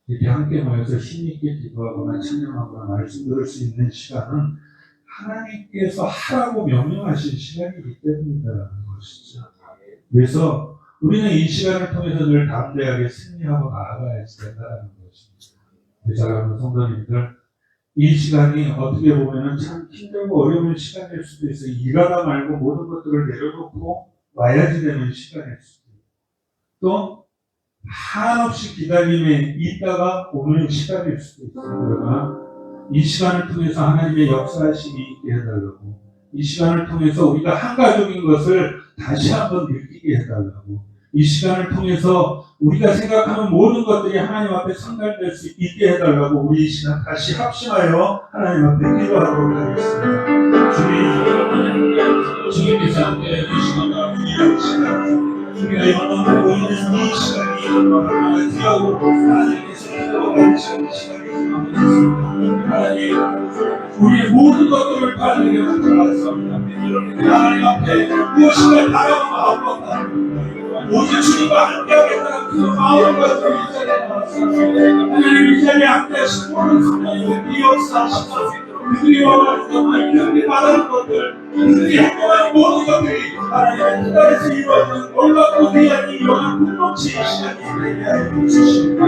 이렇게 함께 모여서 힘있게 기도하거나 찬양하거나 말씀 들을 수 있는 시간은 하나님께서 하라고 명령하신 시간이기 때문이라는 것이죠. 그래서 우리는 이 시간을 통해서 늘 담대하게 승리하고 나아가야지 된다는 것입니다. 사랑하는 성도님들, 이 시간이 어떻게 보면 참 힘들고 어려운 시간일 수도 있어요. 일하다 말고 모든 것들을 내려놓고 와야지 되는 시간일 수도 있고, 또 한없이 기다림에 있다가 오는 시간일 수도 있어요. 그러나 이 시간을 통해서 하나님의 역사하심이 있게 해달라고, 이 시간을 통해서 우리가 한 가족인 것을 다시 한번 느끼게 해달라고, 이 시간을 통해서 우리가 생각하는 모든 것들이 하나님 앞에 성달될 수 있게 해달라고 우리 이 시간 다시 합심하여 하나님 앞에 기도하도록 하겠습니다. 주님께서 함께 이 시간과 우리의 시간 우리가 영원하고 있는 이 시간이 하나님을 귀하고 하나님께서 기도하는 시간이 하나님 우리의 모든 것들을 바르게 만들어서 하나님 앞에 무엇인가 다른 마음과 오직 주님과 함께하겠다는 그 마음과 그 하나님 이 자리에 함께하신 모든 성도님들 이 역사하시고 그들이 원하는 것들, 그들이 바라는 것들, 그들이 행동하는 모든 것들이 하나님의 뜻 아래서 이루어지는 놀랍고 귀한 이 영원 공동체의 시간이 되게 하여 주시옵소서.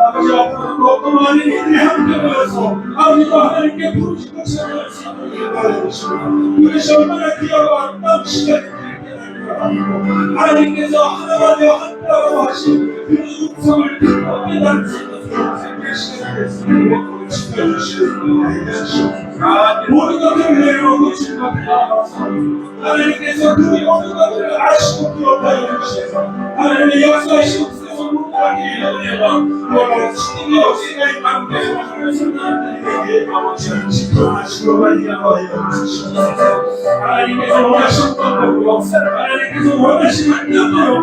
아버지 앞으로도 어떤 많은 이들이 함께 모여서 아버지와 하나님께 부르신 것을 찬양할 수 있는 바라옵니다. 그것이 얼마나 귀하고 아름다운 시간인지 하나님께서 하나가 되어 함께하고 하신 그 음성을 깨달을 수 있는 생명의 시간이 됐습니다. 모든 것들을 내려오고 주님 앞에 나아가서 하나님께서 그 모든 것들을 아시고 기억하여 주시고 하나님의 역사하시고 세상 모두가 기회하여 그와 주님의 역사가 이 가운데 하나님에게 아버지를 지켜하시고 말미암아 주시옵소서. 하나님께서 원하시는 것으로 역사를 하나님께서 원하시는 뜻대로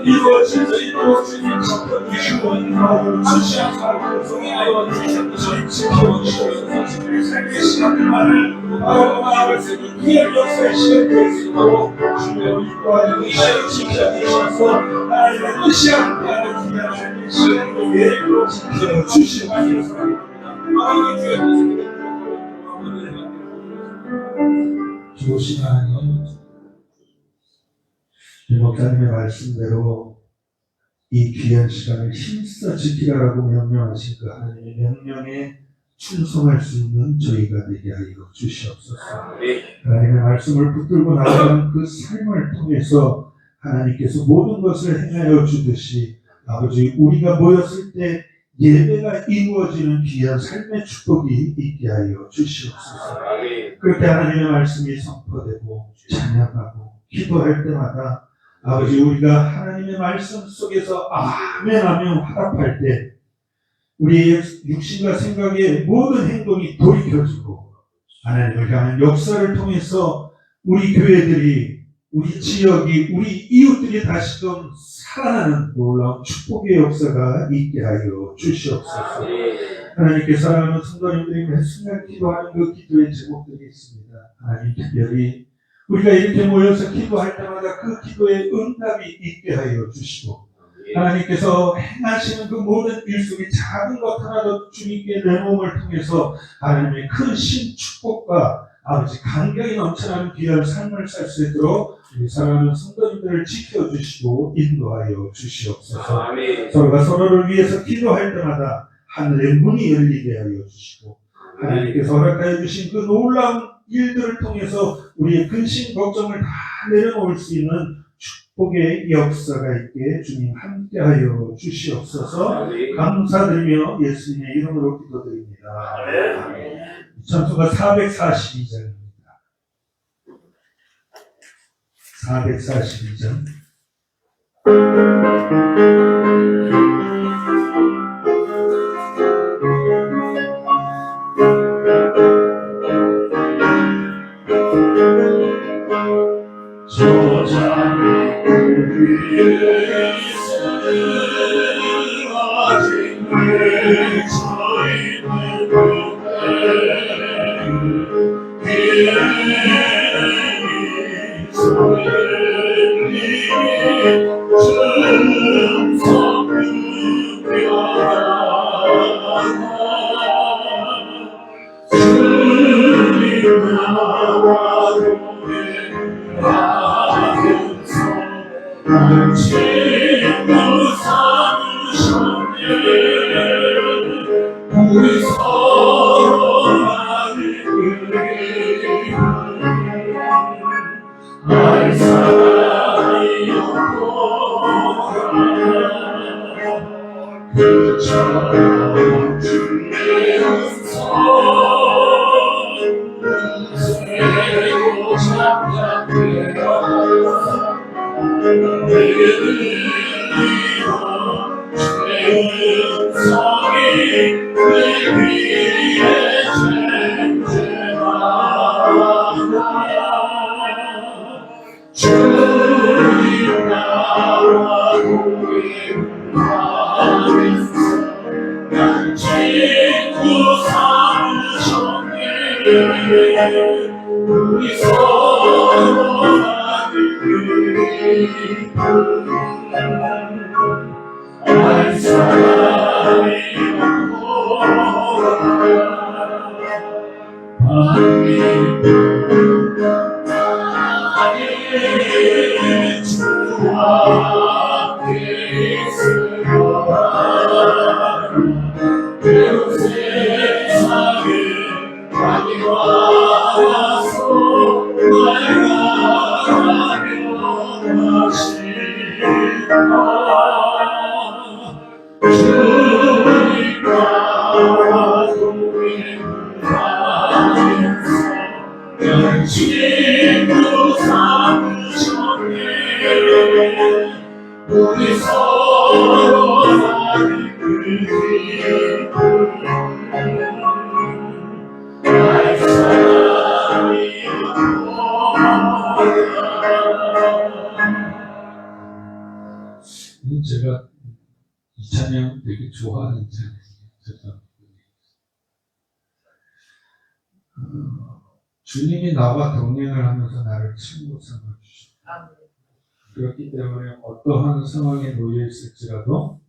이루어질 수 있도록 주님 지켜주시고 인도하여 주시옵소서. 성행하여 주시옵소서. 지켜주시옵소서. 삶의 시간들만을 마음을 쓰는 귀한 역사의 시간이 될 수 있도록 주님의 인도하여 지켜주셔서 하나님의 뜻이 함께하는 귀한 삶의 시간이 되도록 지켜주시옵소서. 하나님의 주의 좋으신 하나님, 이 목사님의 말씀대로 이 귀한 시간을 힘써 지키라고 명령하신 그 하나님의 명령에 충성할 수 있는 저희가 되게 하여 주시옵소서. 하나님의 말씀을 붙들고 나아가는 그 삶을 통해서 하나님께서 모든 것을 행하여 주듯이 아버지 우리가 모였을 때 예배가 이루어지는 귀한 삶의 축복이 있게 하여 주시옵소서. 그렇게 하나님의 말씀이 선포되고 찬양하고 기도할 때마다 아버지 우리가 하나님의 말씀 속에서 아멘하며 화답할 때 우리의 육신과 생각의 모든 행동이 돌이켜지고 하나님을 향한 역사를 통해서 우리 교회들이 우리 지역이 우리 이웃들이 다시금 살아나는 놀라운 축복의 역사가 있게 하여 주시옵소서. 하나님께 사랑하는 성도님들이 매순간 기도하는 그 기도의 제목들이 있습니다. 하나님 특별히 우리가 이렇게 모여서 기도할 때마다 그 기도의 응답이 있게 하여 주시고 하나님께서 행하시는 그 모든 일 속에 작은 것 하나도 주님께 내 몸을 통해서 하나님의 큰 신축복과 아버지 간격이 넘쳐나는 귀한 삶을 살 수 있도록 우리 사랑하는 성도님들을 지켜주시고 인도하여 주시옵소서. 아멘. 서로가 서로를 위해서 기도할 때마다 하늘의 문이 열리게 하여 주시고 하나님께서 허락하여 주신 그 놀라운 일들을 통해서 우리의 근심 걱정을 다 내려놓을 수 있는 축복의 역사가 있게 주님 함께하여 주시옵소서. 감사드리며 예수님의 이름으로 기도드립니다. 아멘. 찬송가 442장입니다. 442장. 저장 위에 쓰러진 내 저희는 그대 소리 주님 나와도 친구 삼으셨네 우리 서로 날 사랑이었고 그처럼 주의 음성 새로 잠잠되어 내게 우리 서로 한 사람이 없고 하나님 나의 주와 계시고 그 세상에 많이 와서 내가 변하시다 주님과 동행하면서 친구 삼으셨네 우리 서로 사는 그 기쁨 알 사람이 없고 제가 이 찬양 되게 좋아하는 찬양이에요. 주님이 나와 동행을 하면서 나를 친구 삼아주시고 그렇기 때문에 어떠한 상황에 놓여 있을지라도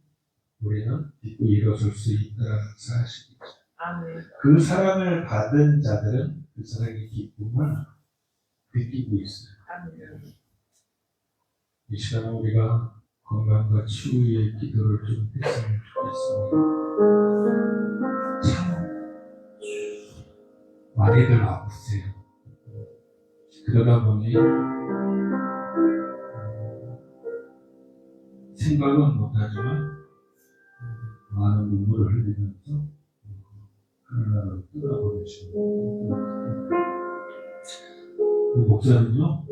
우리는 믿고 일어설 수 있다는 사실이죠. 그 사랑을 받은 자들은 그 사랑의 기쁨을 느끼고 있어요. 이 시간에 우리가 건강과 치유의 기도를 좀 했으면 좋겠습니다. 참 많이들 아프세요. 그러다 보니 생각은 못하지만 많은 눈물을 흘리면서 하늘나라로 떠나보내시는 그 목사는요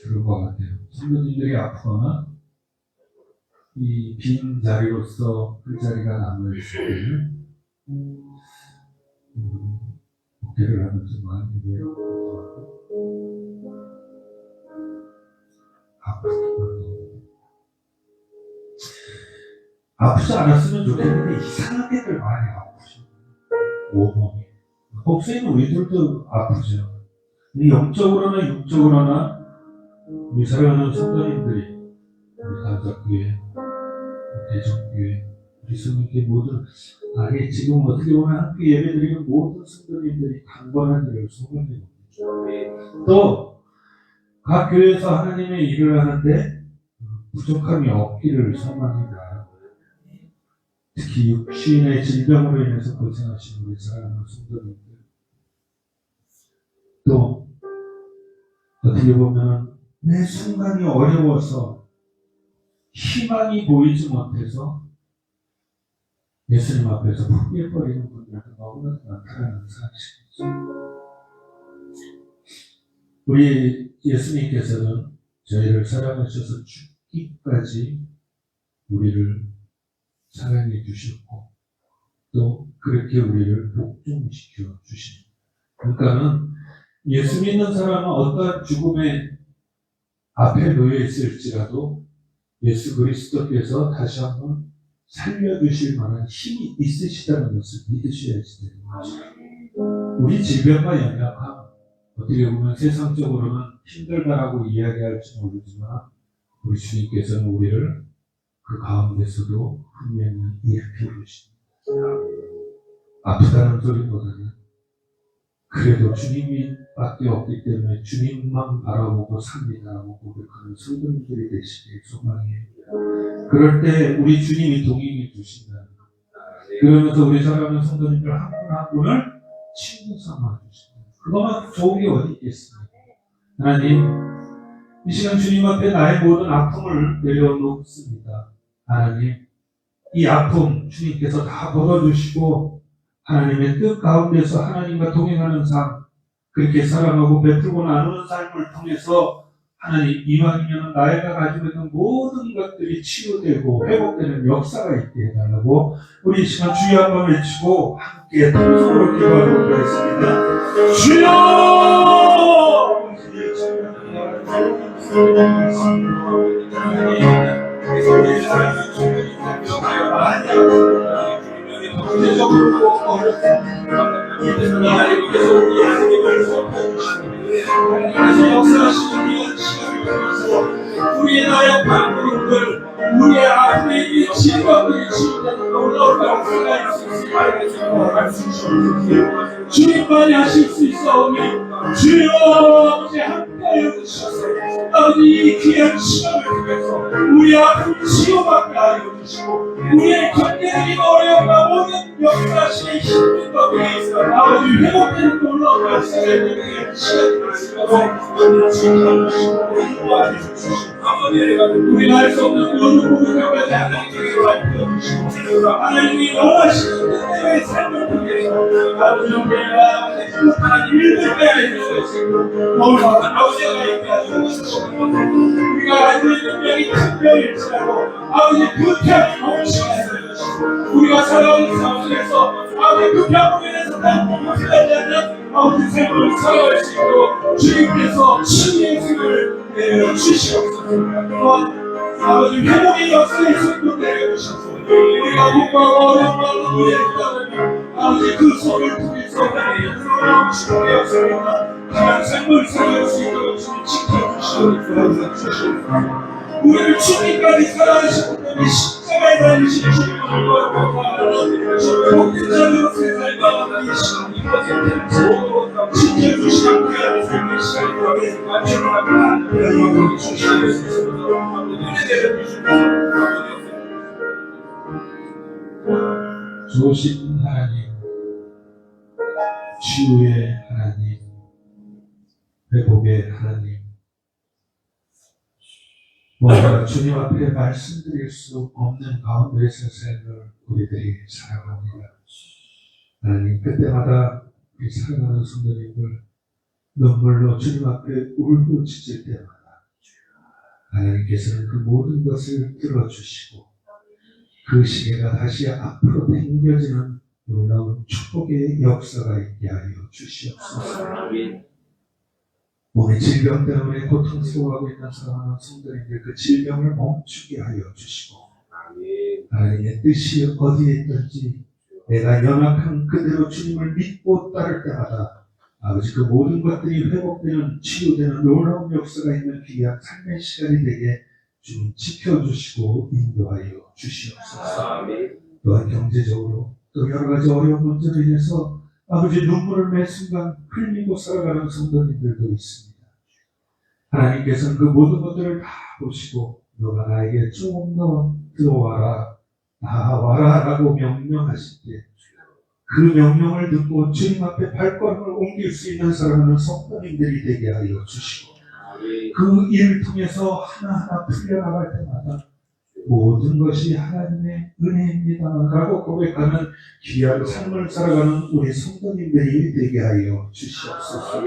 그런 것 같아요. 성도님들이 아프거나 이 빈 자리로서 그 자리가 남아있을 때는 목회를 하면서 많이 외롭고 아프기도 하고 아프지 않았으면 좋겠는데 이상하게들 많이 아프죠. 온몸이. 복수에는 우리들도 아프죠. 영적으로나 육적으로나 우리 사랑하는 성도님들이 우리 단짝교회, 대전교회, 우리 성도님들 모든 아니 지금 어떻게 보면 함께 예배드리는 모든 성도님들이 강건하기를 소망해봅니다. 또 각 교회에서 하나님의 일을 하는데 부족함이 없기를 소망합니다. 특히 육신의 질병으로 인해서 고생하시는 우리 사랑하는 성도님들 또 어떻게 보면 매 순간이 어려워서 희망이 보이지 못해서 예수님 앞에서 포기해버리는 분들도 너무나 많다는 사실이죠. 우리 예수님께서는 저희를 사랑하셔서 죽기까지 우리를 사랑해 주셨고 또 그렇게 우리를 복종시켜 주십니다. 그러니까는 예수 믿는 사람은 어떠한 죽음의 앞에 놓여 있을지라도 예수 그리스도께서 다시 한번 살려주실 만한 힘이 있으시다는 것을 믿으셔야지 되는 거죠. 우리 질병과 연약함 어떻게 보면 세상적으로는 힘들다라고 이야기할지 모르지만 우리 주님께서는 우리를 그 가운데서도 분명히 일으켜 주십니다. 아프다는 소리보다는 그래도 주님이 밖에 없기 때문에 주님만 바라보고 삽니다라고 고백하는 성도님들이 되시길 소망해요. 그럴 때 우리 주님이 동행해 주신다. 그러면서 우리 사랑하는 성도님들 한 분 한 분을 친구 삼아 주십니다. 그거만 좋은 게 어디 있겠습니까? 하나님, 이 시간 주님 앞에 나의 모든 아픔을 내려놓습니다. 하나님, 이 아픔 주님께서 다 벗어주시고 하나님의 뜻 가운데서 하나님과 동행하는 삶, 그렇게 사랑하고 베풀고 나누는 삶을 통해서 하나님 이왕이면 나이가 가지고 있는 모든 것들이 치유되고 회복되는 역사가 있게 해달라고 우리 이 시간 주여 한번 외치고 함께 통성으로 기도하도록 하겠습니다. 주여! 우리를 살펴주시고 하나님께서 역사하시는 이런 시간을 통해서 우리의 나약한 부분들 우리의 앞에 있는 질병들이 치유되는 놀라운 역사가 있을 수 있도록 말씀주시옵소서. 주님만이 하실 수 있사오니 주여 아버지 함께하여 주셔서 아버지 이 귀한 시간을 통해서 우리 아픔 치유받게 하여 주시고 우리의 관계들이 어려움과 모든 역사하시는 힘든 것들이 있어 아버지 회복되는 놀라운 말씀을 드리는 시간을 통해서 지켜주시고 도와주시고 우리가 할 수 없는 모든 부분들까지 하나님께 밝혀주시고 하나님이 원하시는 그대로의 삶을 통해서 아버지 내가 행복한 일들을 해주시고 아버지가 있게 하시고 우리가 알고 있는 명이 특별일지라도 아버지 그 병이 몸시켜서 우리가 살아오는 삶에서 아버지 그 병으로 인해서 다 피하지 않는 아버지 삶을 살아갈 수 있도록 주님께서 치유의 힘을 내려주시옵소서. 또한 아버지 회복의 역사의 손도 내려주셔서 우리가 공부하고 어려움과 우리의 기다림이 아버지 그 손을 통해서 놀라운 치유의 역사가 귀한 삶을 살아갈 수 있도록 주님 지켜주시옵소서. 우리를 주님까지 사랑하시고 때문에 십자가에 달리신 주님을 고백하고 복된 자녀로 세상과 이 시간 이곳에 지켜주시는 귀한 삶의 시간이 되게 만족하고 영광을 주시옵소서. 좋으신 하나님, 치유의 하나님, 회복의 하나님, 뭔가 주님 앞에 말씀드릴 수 없는 가운데서 삶을 우리들이 살아갑니다. 하나님, 그때마다 우리 사랑하는 성도님들 눈물로 주님 앞에 울고 짖을 때마다 하나님께서는 그 모든 것을 들어주시고 그 시계가 다시 앞으로 당겨지는 놀라운 축복의 역사가 있게 하여 주시옵소서. 몸의 질병 때문에 고통스러워하고 있는 사랑하는 성도님들 그 질병을 멈추게 하여 주시고 하나님의 뜻이 어디에 있든지 내가 연약한 그대로 주님을 믿고 따를 때마다 아버지 그 모든 것들이 회복되는 치유되는 놀라운 역사가 있는 귀한 삶의 시간이 되게 주님 지켜주시고 인도하여 주시옵소서. 또한 경제적으로 또 여러 가지 어려운 문제로 인해서 아버지 눈물을 매 순간 흘리고 살아가는 성도님들도 있습니다. 하나님께서는 그 모든 것들을 다 보시고 너가 나에게 조금 더 들어와라, 나와라 라고 명령하실 때 그 명령을 듣고 주님 앞에 발걸음을 옮길 수 있는 사랑하는 성도님들이 되게 하여 주시고 그 일을 통해서 하나하나 풀려나갈 때마다 모든 것이 하나님의 은혜입니다 라고 고백하는 귀한 삶을 살아가는 우리 성도님들이 되게 하여 주시옵소서.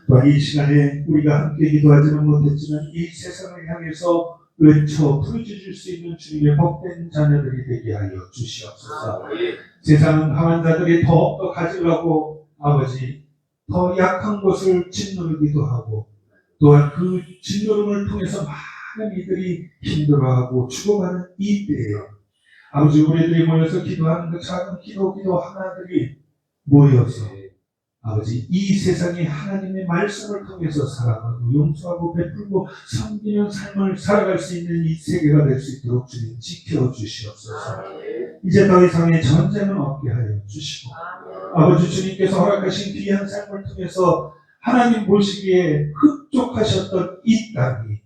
또한 이 시간에 우리가 함께 기도하지는 못했지만 이 세상을 향해서 외쳐 부르짖을 수 있는 주님의 복된 자녀들이 되게 하여 주시옵소서. 세상은 강한 자들이 더욱더 가지려고 아버지 더 약한 것을 짓누르기도 하고 또한 그 짓누름을 통해서 많은 이들이 힘들어하고 죽어가는 이 때에 아버지 우리들이 모여서 기도하는 그 작은 기도 하나들이 모여서 아버지 이 세상에 하나님의 말씀을 통해서 살아가고 용서하고 베풀고 섬기는 삶을 살아갈 수 있는 이 세계가 될 수 있도록 주님 지켜주시옵소서. 이제 더 이상의 전쟁은 없게 하여 주시고 아버지 주님께서 허락하신 귀한 삶을 통해서 하나님 보시기에 흡족하셨던 이 땅이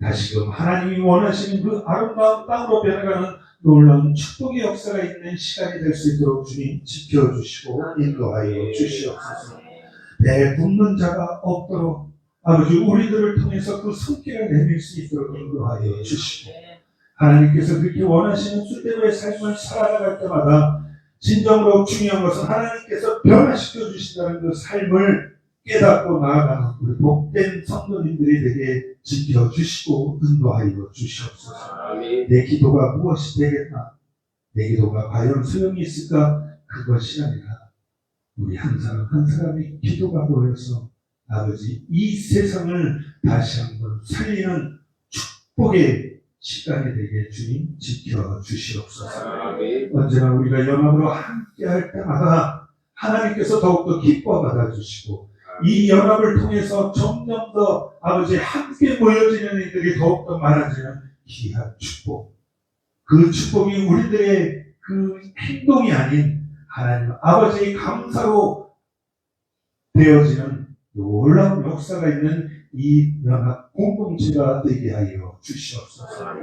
다시금 하나님이 원하시는 그 아름다운 땅으로 변해가는 놀라운 축복의 역사가 있는 시간이 될 수 있도록 주님 지켜주시고 인도하여 주시옵소서. 배 굽는 자가 없도록 아버지 우리들을 통해서 그 손길을 내밀 수 있도록 인도하여 주시고 하나님께서 그렇게 원하시는 수대로의 삶을 살아갈 때마다 진정으로 중요한 것은 하나님께서 변화시켜 주신다는 그 삶을 깨닫고 나아가는 우리 복된 성도님들이 되게 지켜주시고 인도하여 주시옵소서. 내 기도가 무엇이 되겠나? 내 기도가 과연 소용이 있을까? 그것이 아니라 우리 한 사람 한 사람의 기도가 모여서 아버지 이 세상을 다시 한번 살리는 축복의 시간이 되게 주님 지켜주시옵소서. 언제나 우리가 연합으로 함께 할 때마다 하나님께서 더욱더 기뻐 받아주시고 이 연합을 통해서 점점 더 아버지 함께 모여지는 이들이 더욱더 많아지는 귀한 축복. 그 축복이 우리들의 그 행동이 아닌 하나님 아버지의 감사로 되어지는 놀라운 역사가 있는 이 연합 공동체가 되게 하여 주시옵소서.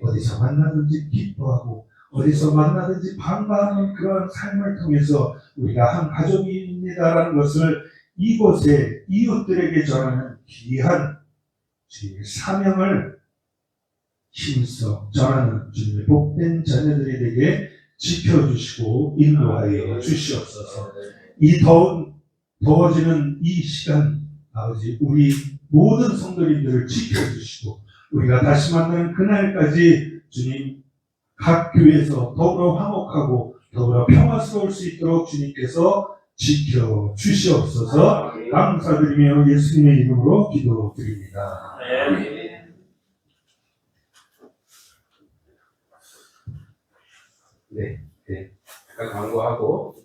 어디서 만나든지 기뻐하고 어디서 만나든지 반가워하는 그런 삶을 통해서 우리가 한 가족입니다라는 것을 이곳에 이웃들에게 전하는 귀한 주님의 사명을 힘써 전하는 주님의 복된 자녀들이 되게 지켜주시고 인도하여 주시옵소서. 이 더워지는 이 시간 아버지 우리 모든 성도님들을 지켜주시고 우리가 다시 만나는 그날까지 주님 각 교회에서 더불어 화목하고 더불어 평화스러울 수 있도록 주님께서 지켜주시옵소서. 감사드리며 예수님의 이름으로 기도드립니다. 네. 잠깐 광고하고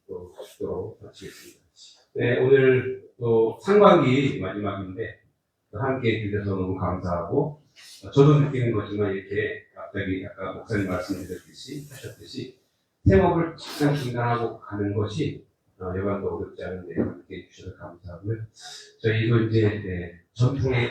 또 또 마치겠습니다. 네, 오늘 또 상반기 마지막인데 함께 해주셔서 너무 감사하고 저도 느끼는 거지만 이렇게 갑자기 아까 목사님 하셨듯이 생업을 잠깐 중단하고 가는 것이 여간도 어렵지 않은데 함께 해주셔서 감사하고요. 저희도 이제 전통의